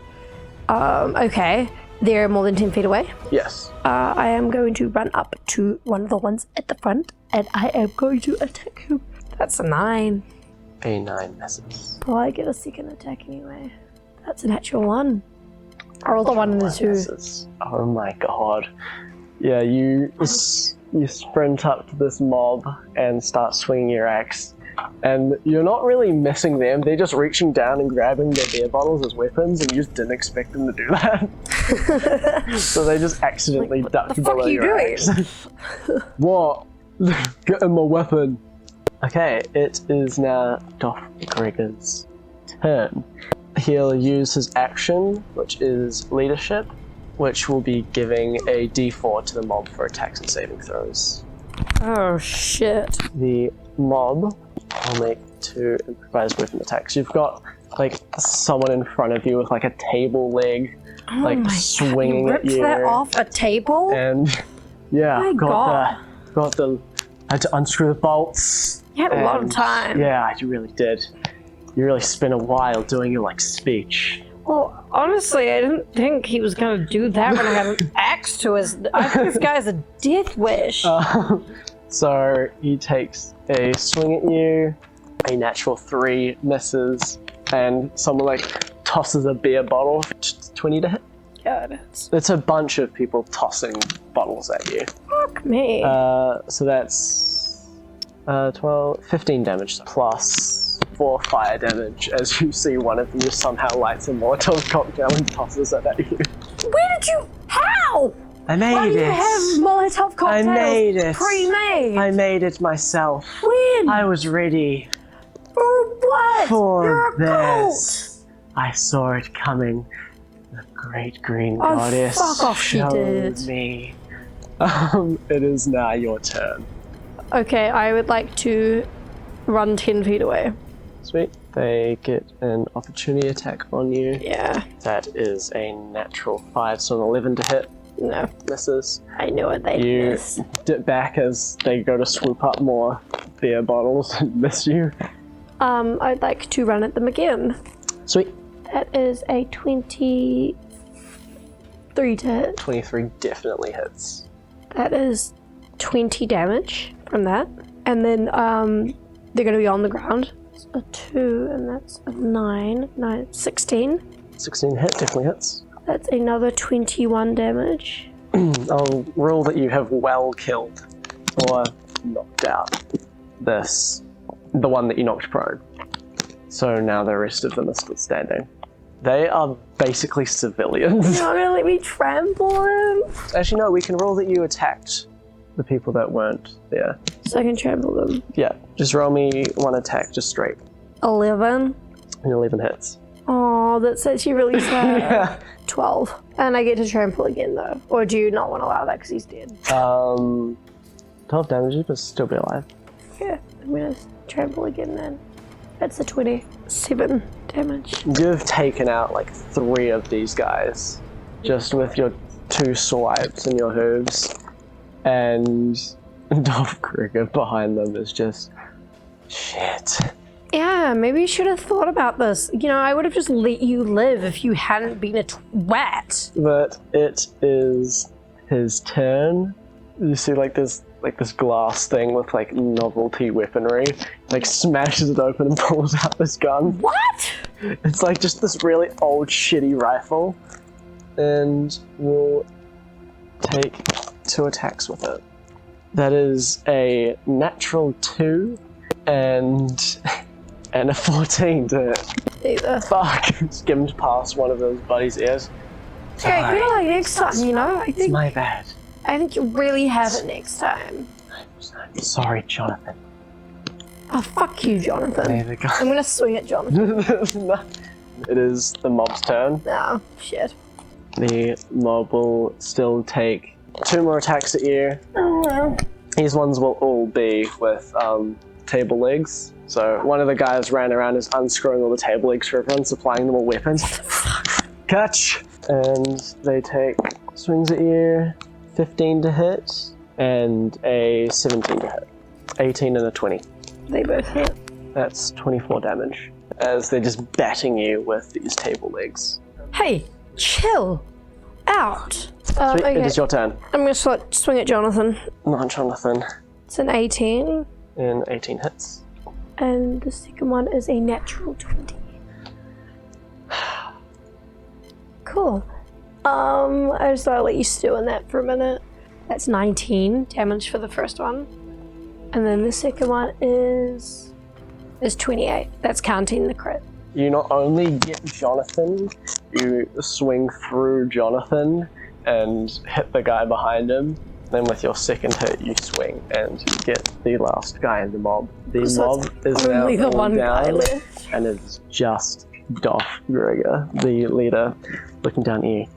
Okay. They're more than 10 feet away. Yes. I am going to run up to one of the ones at the front, and I am going to attack him. That's a 9. A 9 misses. Well, I get a second attack anyway. That's an actual 1. I rolled a 1 and a 2. Misses. Oh my god. Yeah, you sprint up to this mob and start swinging your axe. And you're not really missing them, they're just reaching down and grabbing their beer bottles as weapons, and you just didn't expect them to do that. So they just accidentally duck below your axe. What? Get him a weapon. Okay, it is now Doffgregor's turn. He'll use his action, which is leadership, which will be giving a d4 to the mob for attacks and saving throws. Oh shit. The mob will make 2 improvised weapon attacks. You've got like someone in front of you with like a table leg, like swinging at you. Ripped that off a table? And yeah, My God. I had to unscrew the bolts. You had a lot of time. Yeah, you really did. You really spent a while doing your like speech. Well, honestly, I didn't think he was gonna do that when I had an axe to his... I think this guy's a death wish. So he takes a swing at you, a natural 3 misses, and someone like tosses a beer bottle. 20 to hit? Yeah, it is. It's a bunch of people tossing bottles at you. Fuck me. So that's 15 damage plus 4 fire damage as you see one of them just somehow lights a Molotov cocktail and tosses it at you. Where did you... How? I made Why do you have Molotov cocktails I made it. pre-made? I made it myself. When? I was ready For what? for You're a this. I saw it coming. The great green goddess fuck off, she showed did. me. It is now your turn. Okay, I would like to run 10 feet away. Sweet. They get an opportunity attack on you. Yeah. That is a natural 5, so an 11 to hit. No. Misses. I knew it, they You miss. dip back as they go to swoop up more beer bottles and miss you. I'd like to run at them again. Sweet. That is a 23 to hit. 23 definitely hits. That is 20 damage from that. And then they're going to be on the ground. It's a 2, and that's a 9, 16. 16 hit, definitely hits. That's another 21 damage. I'll rule that you have well killed or knocked out the one that you knocked prone. So now the rest of them are still standing. They are basically civilians. You're not gonna let me trample them? Actually, no, we can roll that you attacked the people that weren't there. So I can trample them. Yeah, just roll me one attack, just straight. 11. And 11 hits. Oh, that's actually really sad. Yeah. 12. And I get to trample again though. Or do you not want to allow that because he's dead? 12 damage, but still be alive. Yeah, I'm gonna trample again then. That's a 27 damage. You've taken out like 3 of these guys just with your 2 swipes and your hooves. And Dolph Krieger behind them is just shit. Yeah, maybe you should have thought about this. You know, I would have just let you live if you hadn't been a twat. But it is his turn. You see like this glass thing with like novelty weaponry, like smashes it open and pulls out this gun. What? It's like just this really old shitty rifle, and we'll take 2 attacks with it. That is a natural 2 and a 14 to hit. Either. Fuck! Skimmed past one of those buddies' ears. Okay, I feel like next time, you know? It's my bad. I think you really have it next time. I'm sorry, Jonathan. Oh, fuck you, Jonathan. There we go. I'm gonna swing at Jonathan. It is the mob's turn. Oh, shit. The mob will still take 2 more attacks at you. Oh, well. These ones will all be with table legs. So one of the guys ran around is unscrewing all the table legs for everyone, supplying them all weapons. Catch! And they take swings at you. 15 to hit and a 17 to hit. 18 and a 20. They both hit. That's 24 damage as they're just batting you with these table legs. Hey, chill out. Sweet, Okay. It is your turn. I'm gonna swing at Jonathan. Not Jonathan. It's an 18. And 18 hits. And the second one is a natural 20. Cool. I just thought I'd let you stew in that for a minute. That's 19 damage for the first one. And then the second one is 28. That's counting the crit. You not only get Jonathan, you swing through Jonathan and hit the guy behind him. Then with your second hit, you swing and get the last guy in the mob. The mob is now only the all one guy down, left. and it's just Dolph Gregor, the leader, looking down at you.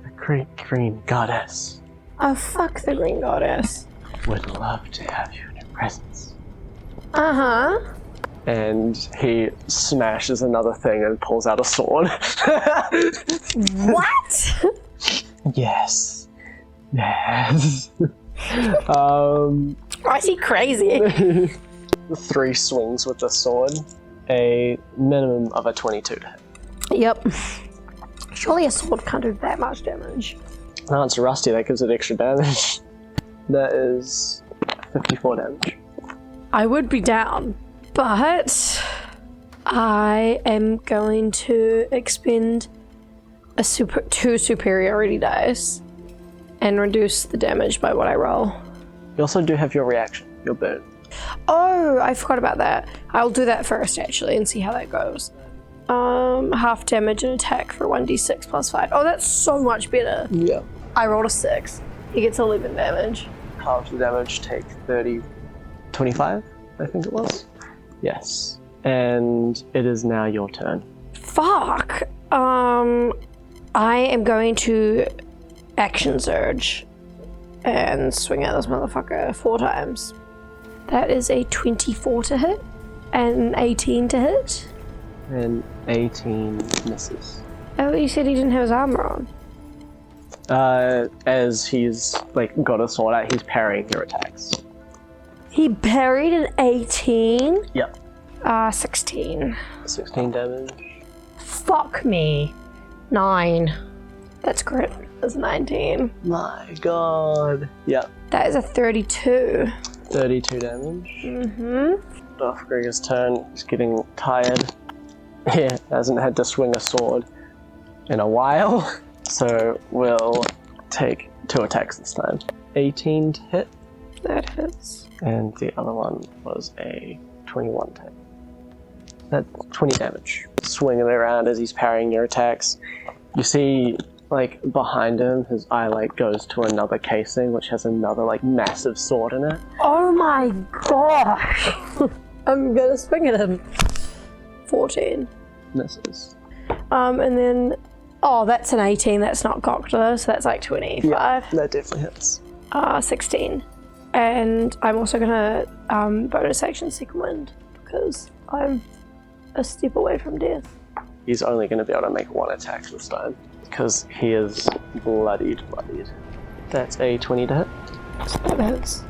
The great green goddess Oh, fuck the green goddess. would love to have you in her presence. Uh-huh. And he smashes another thing and pulls out a sword. What? Yes. Yes. Why is he crazy? 3 swings with the sword, a minimum of a 22 to hit. Yep. Surely a sword can't do that much damage. No, it's rusty, that gives it extra damage. That is 54 damage. I would be down, but I am going to expend two superiority dice and reduce the damage by what I roll. You also do have your reaction, your burn. Oh, I forgot about that. I'll do that first actually and see how that goes. Half damage and attack for 1d6 plus 5. Oh, that's so much better. Yeah. I rolled a 6. He gets 11 damage. Half the damage, take 25, I think it was. Yes. And it is now your turn. Fuck. I am going to action surge and swing at this motherfucker 4 times. That is a 24 to hit and an 18 to hit. And 18 misses. Oh, you said he didn't have his armor on. As he's got a sword out, he's parrying your attacks. He parried an 18? Yep. 16. 16 damage. Fuck me. 9. That's crit. That's 19. My god. Yep. That is a 32. 32 damage. Mm-hmm. Dolph Gregor's turn. He's getting tired. He hasn't had to swing a sword in a while. So we'll take 2 attacks this time. 18 to hit, That hits. and the other one was a 21 to hit. That's 20 damage. Swinging around as he's parrying your attacks. You see, like, behind him, his eye, like, goes to another casing, which has another, like, massive sword in it. Oh my gosh! I'm gonna swing at him. 14. Misses. And then, oh, that's an 18. That's not cocked though, so that's like 25. Yeah, that definitely hits. 16. And I'm also gonna bonus action second wind because I'm a step away from death. He's only going to be able to make 1 attack this time because he is bloodied. That's a 20 to hit. That hurts.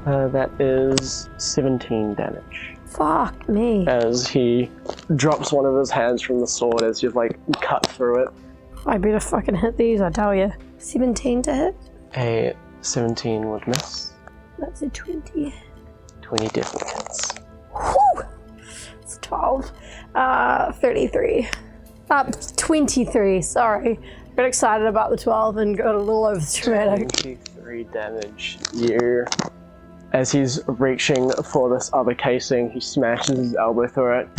That is 17 damage. Fuck me. As he drops one of his hands from the sword as you've, like, cut through it. I better fucking hit these, I tell you. 17 to hit. A 17 would miss. That's a 20. 20 definitely hits. Whew! It's 12. 33. 23, sorry. Got excited about the 12 and got a little over dramatic. 23 damage. As he's reaching for this other casing, he smashes his elbow through it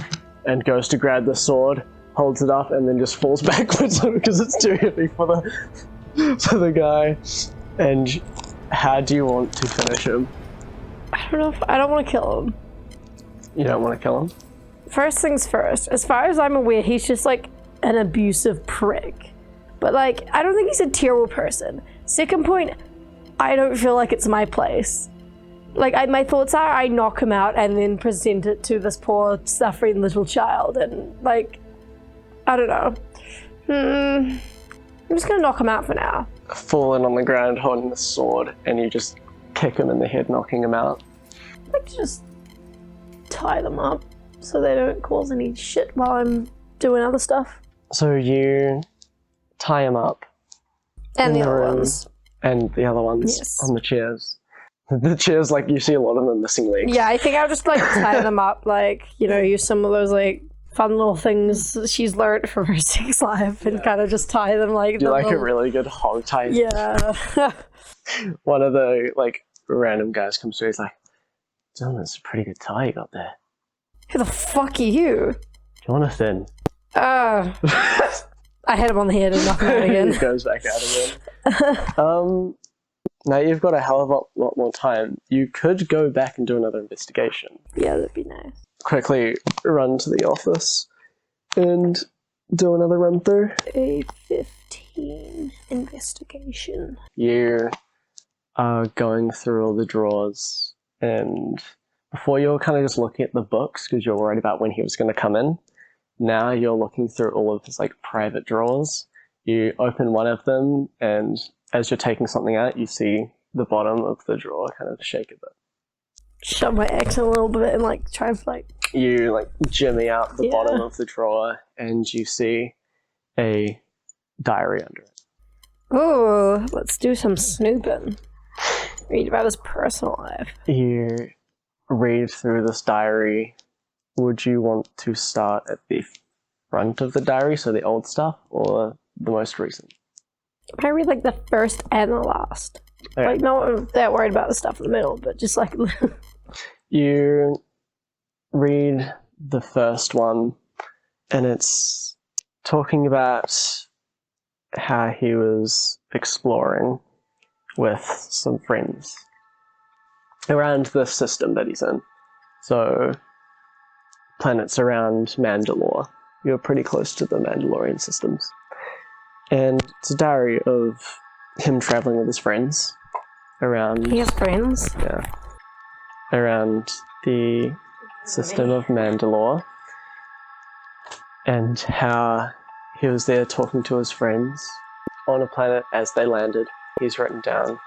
and goes to grab the sword, holds it up, and then just falls backwards because it's too heavy for the guy. And how do you want to finish him? I don't know if I don't want to kill him. You don't want to kill him? First things first, as far as I'm aware, he's just like an abusive prick. But like, I don't think he's a terrible person. Second point, I don't feel like it's my place. Like, my thoughts are I knock him out and then present it to this poor suffering little child and like, I don't know. I'm just gonna knock him out for now. Falling on the ground holding the sword and you just kick him in the head, knocking him out. I'd like to just tie them up so they don't cause any shit while I'm doing other stuff. So you tie him up. And the other ones. And the other ones Yes. on the chairs. The chairs, like, you see a lot of them missing legs. Yeah, I think I'll just like tie them up, like, you know, use some of those like fun little things she's learned from her sex life and kind of just tie them like. Do like a really good hog tie. Yeah. One of the, like, random guys comes through, he's like, Dylan, that's a pretty good tie you got there. Who the fuck are you? Jonathan. I hit him on the head and knock him out again. He goes back out again. Now you've got a hell of a lot more time. You could go back and do another investigation. Yeah, that'd be nice. Quickly run to the office and do another run through. A 15 investigation. You are going through all the drawers, and before you were kind of just looking at the books because you're worried about when he was going to come in. Now you're looking through all of his, like, private drawers. You open one of them, and as you're taking something out, you see the bottom of the drawer kind of shake a bit. Shove my axe in a little bit and like try and like. You like jimmy out the bottom of the drawer, and you see a diary under it. Ooh, let's do some snooping. Read about his personal life. You read through this diary. Would you want to start at the front of the diary, so the old stuff, or the most recent? I read like the first and the last. Okay. Like, not that worried about the stuff in the middle, but just like. You read the first one, and it's talking about how he was exploring with some friends around the system that he's in. So, planets around Mandalore. You're pretty close to the Mandalorian systems. And it's a diary of him traveling with his friends around... He has friends? Yeah. Around the system of Mandalore. And how he was there talking to his friends on a planet as they landed. He's written down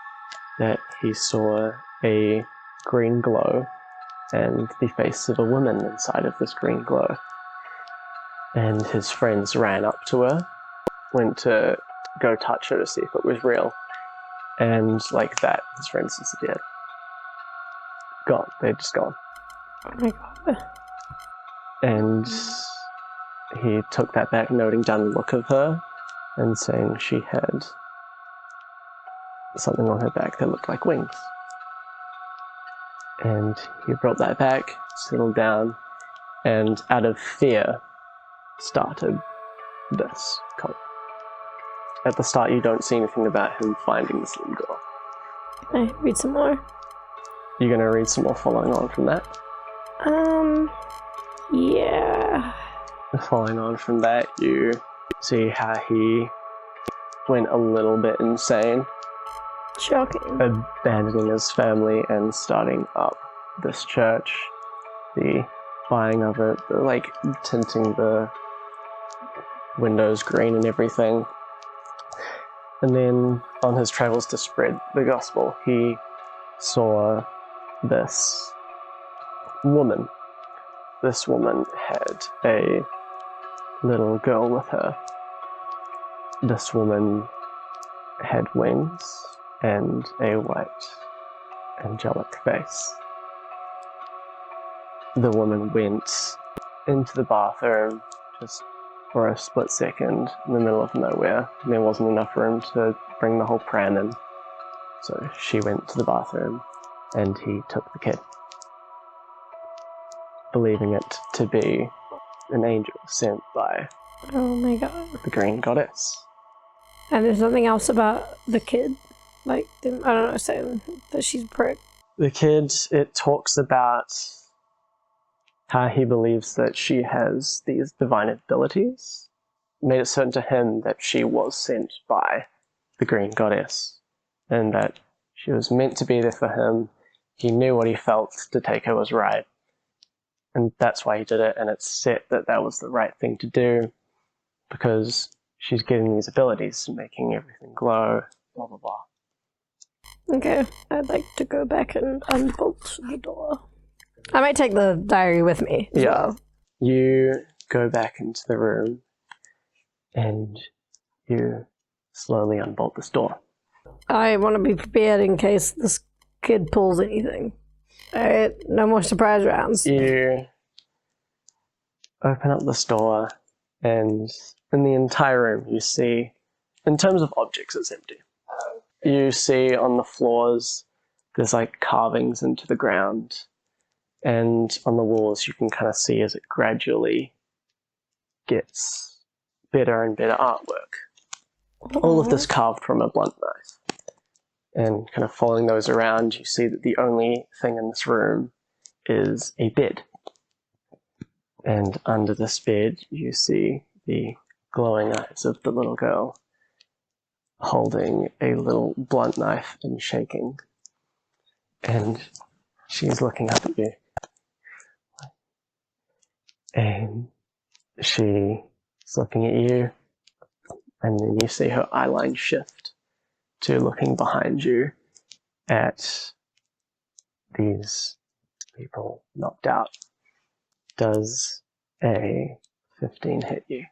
that he saw a green glow and the face of a woman inside of this green glow. And his friends ran up to her, went to go touch her to see if it was real. And like that, his friends disappeared. Gone. They're just gone. Oh my god. And he took that back, noting down the look of her and saying she had something on her back that looked like wings. And he brought that back, settled down, and out of fear started this cult. At the start, you don't see anything about him finding this little girl. Can I read some more? You're going to read some more following on from that? Yeah. Following on from that, you see how he went a little bit insane. Shocking. Abandoning his family and starting up this church. The buying of it, like tinting the windows green and everything. And then on his travels to spread the gospel, he saw this woman. This woman had a little girl with her. This woman had wings and a white angelic face. The woman went into the bathroom just for a split second in the middle of nowhere, and there wasn't enough room to bring the whole pram in. So she went to the bathroom and he took the kid, believing it to be an angel sent by Oh my god. the green goddess. And there's nothing else about the kid? Like, I don't know, saying that she's a prick. The kid, it talks about how he believes that she has these divine abilities. Made it certain to him that she was sent by the green goddess, and that she was meant to be there for him. He knew what he felt to take her was right, and that's why he did it, and it's set that that was the right thing to do, because she's getting these abilities, making everything glow, blah blah blah. Okay, I'd like to go back and unbolt the door. I might take the diary with me as well. You go back into the room and you slowly unbolt this door. I want to be prepared in case this kid pulls anything. Alright, no more surprise rounds. You open up this door, and in the entire room you see, in terms of objects, it's empty. You see on the floors there's like carvings into the ground, and on the walls you can kind of see as it gradually gets better and better artwork. All of this carved from a blunt knife. And kind of following those around, you see that the only thing in this room is a bed. And under this bed you see the glowing eyes of the little girl holding a little blunt knife and shaking. And she's looking up at you. And she's looking at you, and then you see her eyeline shift to looking behind you at these people knocked out. Does a 15 hit you?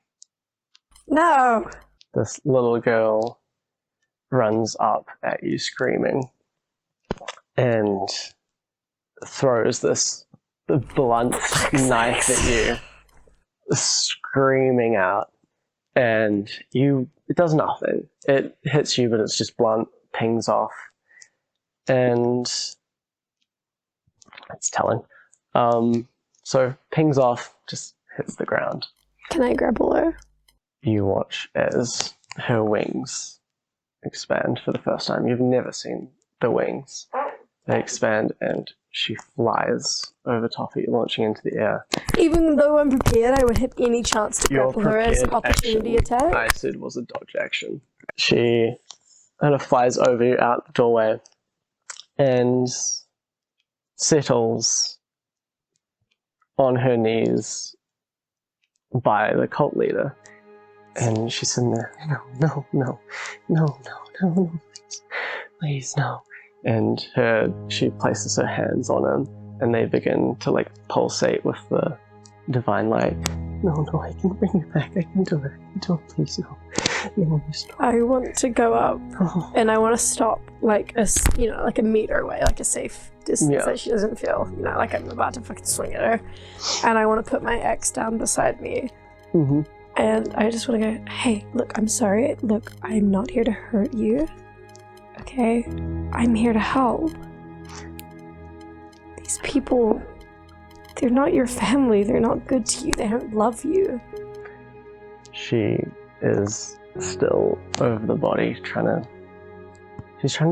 No! This little girl runs up at you screaming and throws this blunt knife at you, screaming out, and it does nothing. It hits you, but it's just blunt, pings off, and it's telling. So pings off, just hits the ground. Can I grapple her? You watch as her wings expand for the first time. You've never seen the wings. They expand and she flies over top of you, launching into the air. Even though I'm prepared, I would have any chance to grapple her as an opportunity attack. I said was a dodge action. She kind of flies over you out the doorway and settles on her knees by the cult leader. And she's sitting there, no, please, no. And she places her hands on him, and they begin to like pulsate with the divine light. No, I can bring you back. I can do it, please, no. No, stop. I want to go up, and I want to stop like a meter away, like a safe distance that she doesn't feel, like I'm about to fucking swing at her. And I want to put my axe down beside me. Mm-hmm. And I just want to go, hey, look, I'm sorry. Look, I'm not here to hurt you. okay? I'm here to help. These people, they're not your family. They're not good to you. They don't love you. She is still over the body, she's trying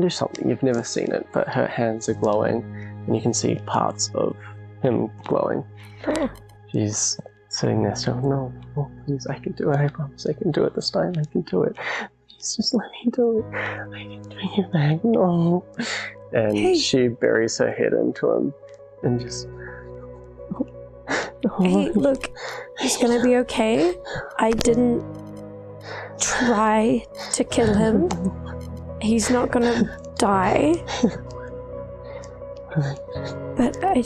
to do something. You've never seen it, but her hands are glowing, and you can see parts of him glowing. Oh. She's sitting there still. No, please, I can do it. I promise I can do it this time. I can do it. Please just let me do it. I can bring you back. No. And she buries her head into him and just... Hey, look, it's gonna be okay. I didn't try to kill him. He's not gonna die. But I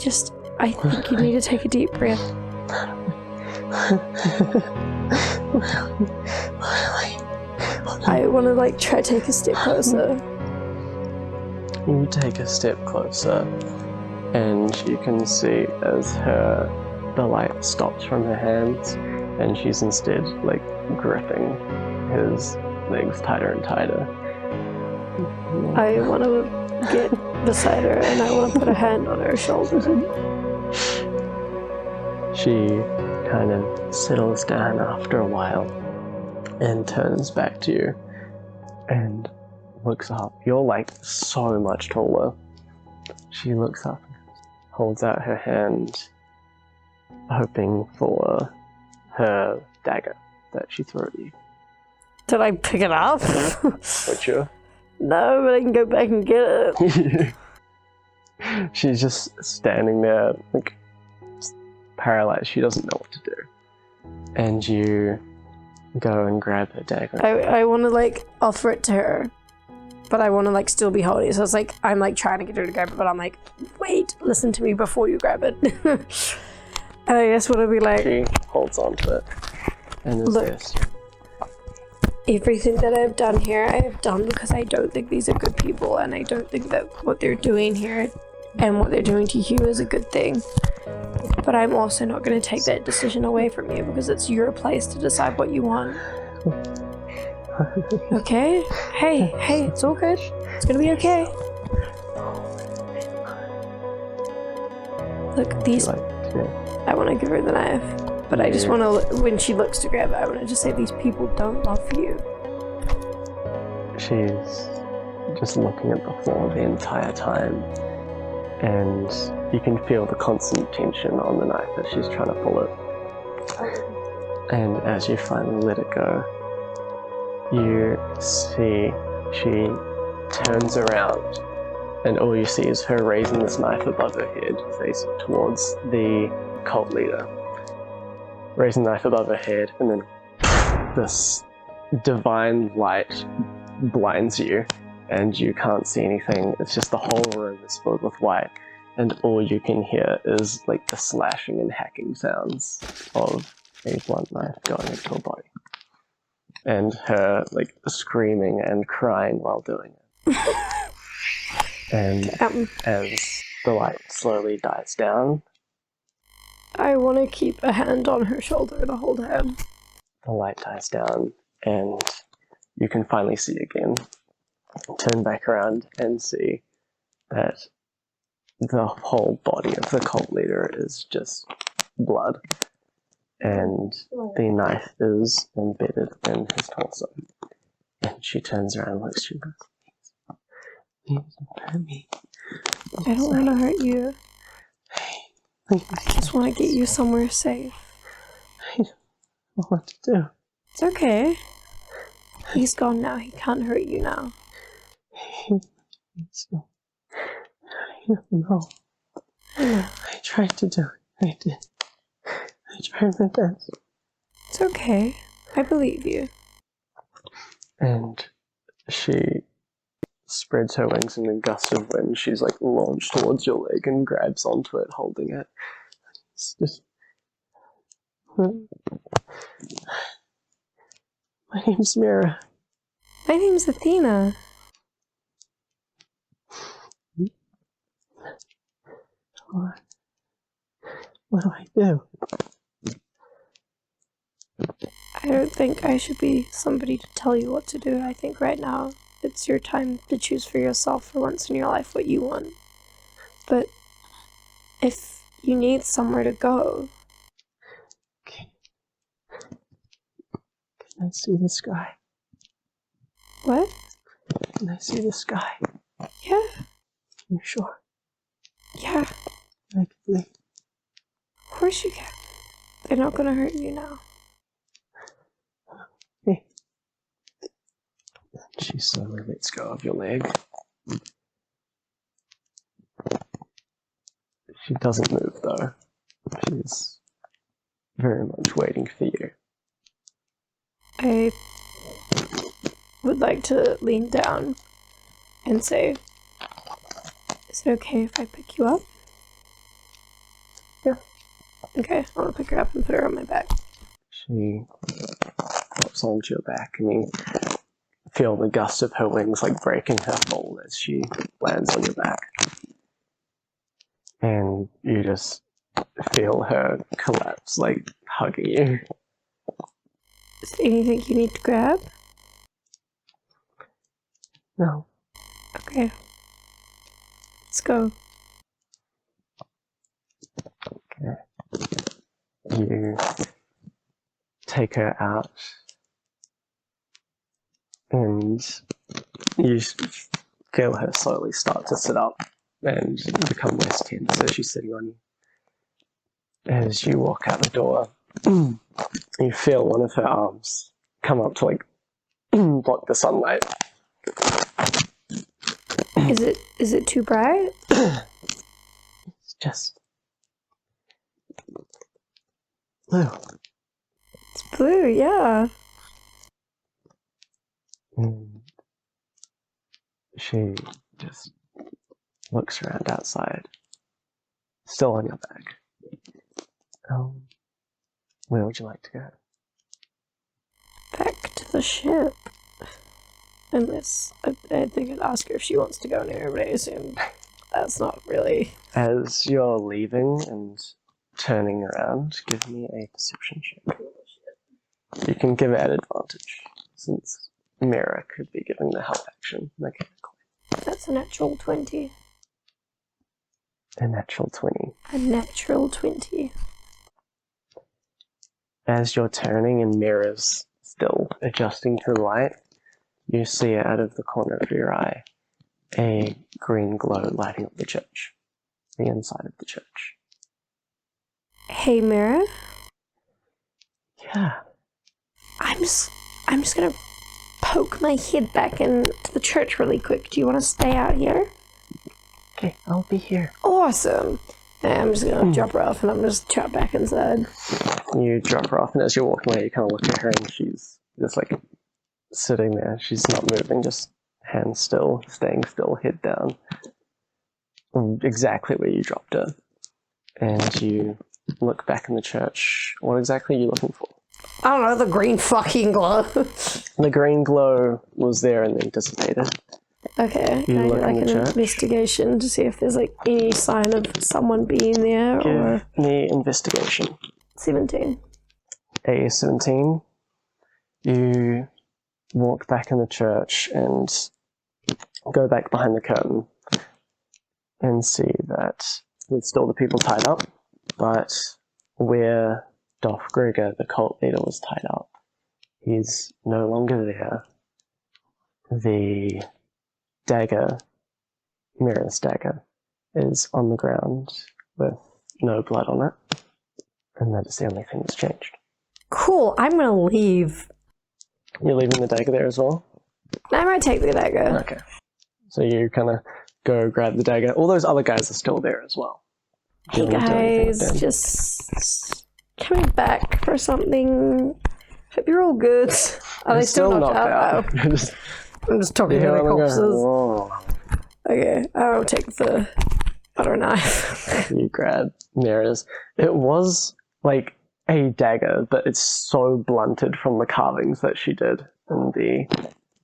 think you need to take a deep breath. I want to try to take a step closer. You take a step closer, and you can see as the light stops from her hands, and she's instead gripping his legs tighter and tighter. I want to get beside her, and I want to put a hand on her shoulder. She kind of settles down after a while and turns back to you and looks up. You're so much taller. She looks up and holds out her hand, hoping for her dagger that she threw at you. Did I pick it up? Would you? No, but I can go back and get it. She's just standing there, paralyzed. She doesn't know what to do. And you go and grab her dagger. I want to offer it to her, but I want to still be holding it. So it's I'm trying to get her to grab it, but I'm wait, listen to me before you grab it. And I just want to be she holds on to it. And is this. Everything that I've done here, I have done because I don't think these are good people, and I don't think that what they're doing here and what they're doing to you is a good thing. But I'm also not going to take that decision away from you because it's your place to decide what you want. Okay? Hey, it's all good. It's going to be okay. Look, these... I want to give her the knife, but I just want to, when she looks to grab it, I want to just say these people don't love you. She's just looking at the floor the entire time, and you can feel the constant tension on the knife as she's trying to pull it. And as you finally let it go, you see she turns around, and all you see is her raising this knife above her head, facing towards the cult leader. Raising the knife above her head, and then this divine light blinds you, and you can't see anything. It's just the whole room is filled with white, and all you can hear is the slashing and hacking sounds of a blunt knife going into her body. And her screaming and crying while doing it. And as the light slowly dies down, I want to keep a hand on her shoulder the whole time. The light dies down, and you can finally see again. Turn back around and see that the whole body of the cult leader is just blood, and the knife is embedded in his torso. And she turns around and looks to you. Please don't hurt me. I don't want to hurt you. I just want to get you somewhere safe. I don't know what to do. It's okay. He's gone now. He can't hurt you now. I don't know. I tried to do it. I did. I tried my best. It's okay. I believe you. And she spreads her wings in a gust of wind. She's launched towards your leg and grabs onto it, holding it. It's just... My name's Mira. My name's Athena. What do I do? I don't think I should be somebody to tell you what to do. I think right now It's your time to choose for yourself for once in your life what you want. But if you need somewhere to go... Okay. Can I see the sky? What? Can I see the sky? Yeah. You sure? Yeah. I can leave. Of course you can. They're not gonna hurt you now. Hey. She slowly lets go of your leg. She doesn't move though. She's very much waiting for you. I would like to lean down and say, is it okay if I pick you up? Yeah. Okay, I want to pick her up and put her on my back. She pops onto your back and you feel the gust of her wings like breaking her fold as she lands on your back. And you just feel her collapse, like hugging you. Is there anything you need to grab? No. Okay. Let's go. Okay. You take her out and you feel her slowly start to sit up and become less tense as she's sitting on you. As you walk out the door, you feel one of her arms come up to like block the sunlight. Is it too bright? It's just blue. It's blue, yeah. And she just looks around outside, still on your back. Where would you like to go? Back to the ship. Unless, I think I'd ask her if she wants to go anywhere, but I assume that's not really... As you're leaving and turning around, give me a perception check. You can give it at advantage, since Mira could be giving the help action mechanically. That's a natural 20. A natural 20. A natural 20. As you're turning and Mira's still adjusting to the light, you see out of the corner of your eye a green glow lighting up the church, the inside of the church. Hey, Mira? Yeah. I'm just gonna poke my head back into the church really quick. Do you want to stay out here? Okay, I'll be here. Awesome. And I'm just gonna drop her off and I'm just trap back inside. You drop her off, and as you're walking away, you kind of look at her, and she's just like sitting there. She's not moving, just hands still, staying still, head down, exactly where you dropped her. And you look back in the church. What exactly are you looking for? I don't know, the green fucking glow. The green glow was there and then dissipated. Okay, You can I do look in like the an church? investigation to see if there's like any sign of someone being there or... Give me investigation. 17. A 17. You walk back in the church and go back behind the curtain and see that there's still the people tied up, but where Dolph Gregor, the cult leader, was tied up, he's no longer there. The dagger, Mira's dagger, is on the ground with no blood on it, and that is the only thing that's changed. Cool, I'm gonna leave. You're leaving the dagger there as well? I might take the dagger. Okay. So you kind of go grab the dagger. All those other guys are still there as well. Hey guys, just coming back for something. Hope you're all good. Are they still knocked out? Oh. I'm just talking to the corpses. Okay, I'll take the butter knife. You grab Mira's. It was like a dagger, but it's so blunted from the carvings that she did in the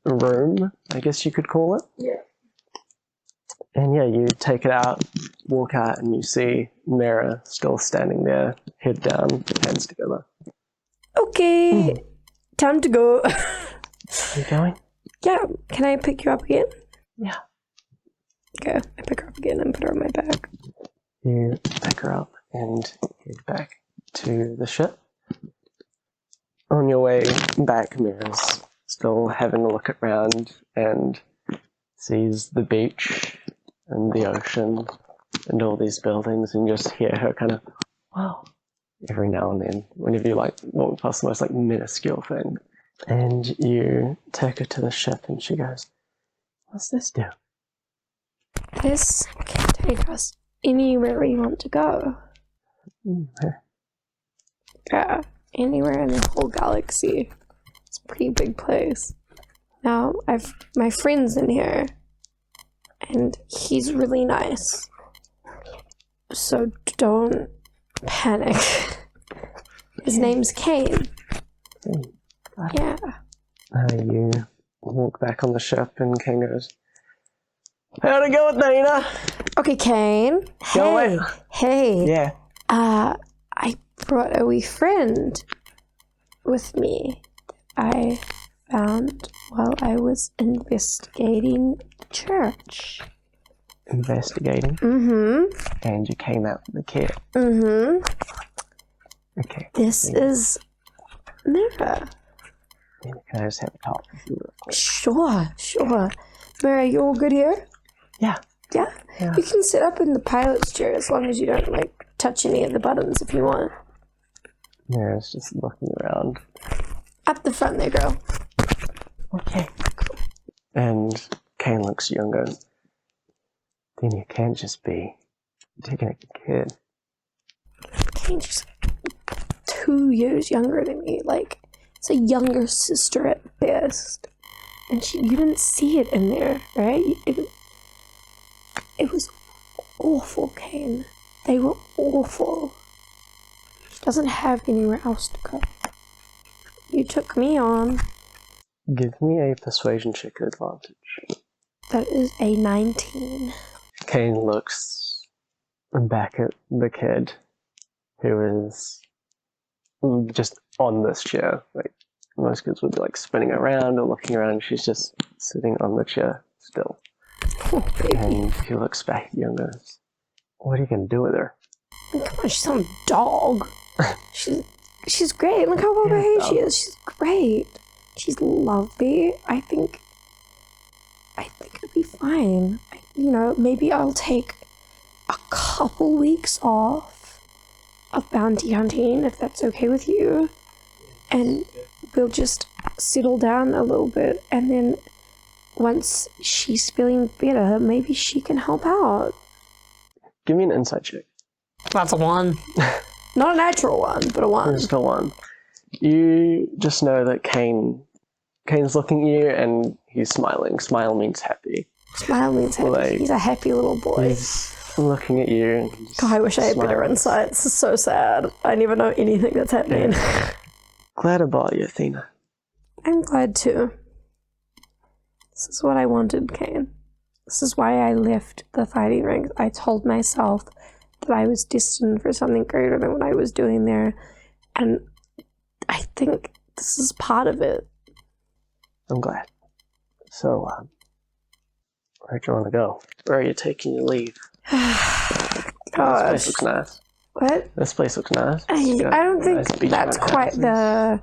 room, I guess you could call it. Yeah. And yeah, you take it out, walk out, and you see Mira still standing there, head down, hands together. Okay, time to go. Are you going? Yeah, can I pick you up again? Yeah. Okay, I pick her up again and put her on my back. You pick her up and head back to the ship. On your way back, Mira's still having a look around and sees the beach and the ocean and all these buildings, and you just hear her kind of, wow, every now and then, whenever you walk past the most minuscule thing. And you take her to the ship and she goes, what's this do? This can take us anywhere we want to go. Yeah, anywhere in the whole galaxy. It's a pretty big place. Now, I've my friend's in here, and he's really nice. So don't panic. His name's Kain. Yeah. You walk back on the ship and Kain goes, how'd it go, Athena? Okay, Kain. Hey. Hey. Yeah. I brought a wee friend with me that I found while I was investigating the church. Investigating? Mm-hmm. And you came out with the kid? Mm-hmm. Okay. This is Mira. Can I just have a talk with you real quick? Sure. Mira, you all good here? Yeah. Yeah? You can sit up in the pilot's chair as long as you don't, touch any of the buttons if you want. Mira's just looking around. Up the front there, girl. Okay. Cool. And Kain looks younger. Then you can't just be taking a kid. Kain's just 2 years younger than me. It's a younger sister at best. And you didn't see it in there, right? It was awful, Kain. They were awful. She doesn't have anywhere else to go. You took me on. Give me a persuasion check advantage. That is a 19. Kain looks back at the kid who is just on this chair. Most kids would be spinning around or looking around. She's just sitting on the chair still. Oh, baby. And he looks back at you and goes, what are you going to do with her? Come on, she's some dog. She's great. Look how well behaved she is. She's great. She's lovely. I think it'll be fine. Maybe I'll take a couple weeks off of bounty hunting, if that's okay with you. And we'll just settle down a little bit. And then once she's feeling better, maybe she can help out. Give me an insight check. That's a 1. Not a natural 1, but a 1. Just a 1. You just know that Kain's looking at you and he's smiling. Smile means happy. Smile means happy. He's a happy little boy. He's looking at you. And God, I wish I had better insight. This is so sad. I never know anything that's happening. Yeah. Glad about you, Athena. I'm glad too. This is what I wanted, Kain. This is why I left the fighting ranks. I told myself that I was destined for something greater than what I was doing there. And I think this is part of it. I'm glad. So, where do you want to go? Where are you taking your leave? Gosh. This place looks nice. What? This place looks nice. I don't think that's quite the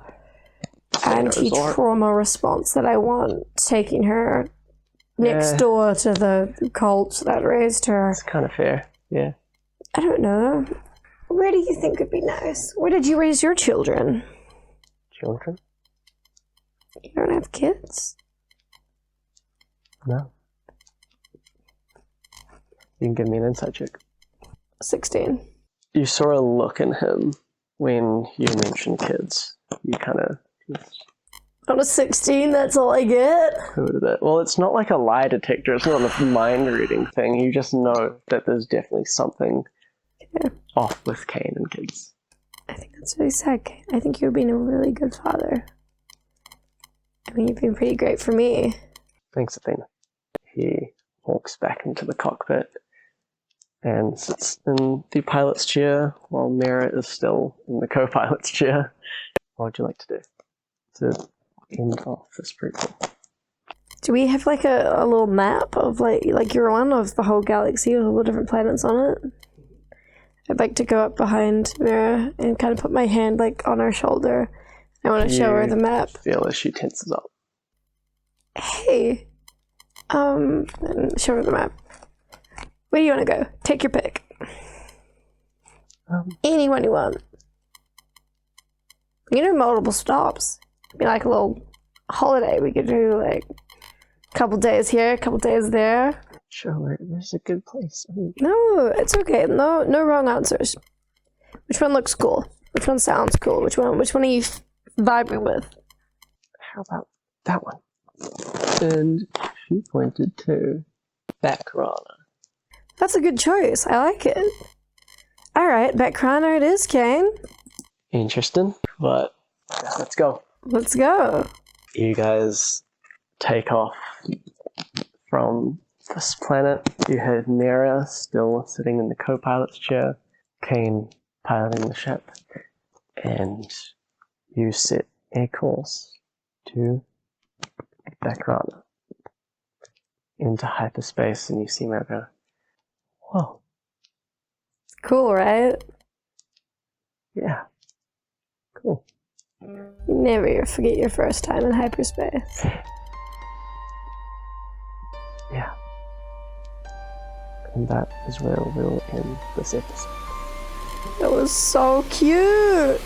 anti-trauma response that I want, taking her next door to the cult that raised her. It's kind of fair, yeah. I don't know. Where do you think would be nice? Where did you raise your children? Children? You don't have kids? No. You can give me an insight check. 16. You saw a look in him when you mentioned kids. You kind of... On a 16, that's all I get? Well, it's not like a lie detector. It's not a mind-reading thing. You just know that there's definitely something off with Kain and kids. I think that's really sad, Kain. I think you're being a really good father. I mean, you've been pretty great for me. Thanks, Athena. He walks back into the cockpit and sits in the pilot's chair while Mira is still in the co-pilot's chair. What would you like to do to end off this prequel? Do we have like a little map of like you're on of the whole galaxy with all the different planets on it? I'd like to go up behind Mira and kind of put my hand like on her shoulder. I want to show her the map. Feel as she tenses up. Hey, and show her the map. Where do you want to go? Take your pick. Anyone you want. You know, multiple stops. Be like a little holiday. We could do like a couple days here, a couple days there. Sure, there's a good place. No, it's okay. No wrong answers. Which one looks cool? Which one sounds cool? Which one are you vibing with? How about that one? And she pointed to Backrana. That's a good choice. I like it. All right, Backrana it is, Kain. Interesting, but let's go. Let's go. You guys take off from this planet. You have Mira still sitting in the co-pilot's chair, Kain piloting the ship, and you set a course to Backrana into hyperspace, and you see Mira go, whoa. Cool, right? Yeah. Cool. You never forget your first time in hyperspace. Yeah. And that is where we'll end this episode. That was so cute.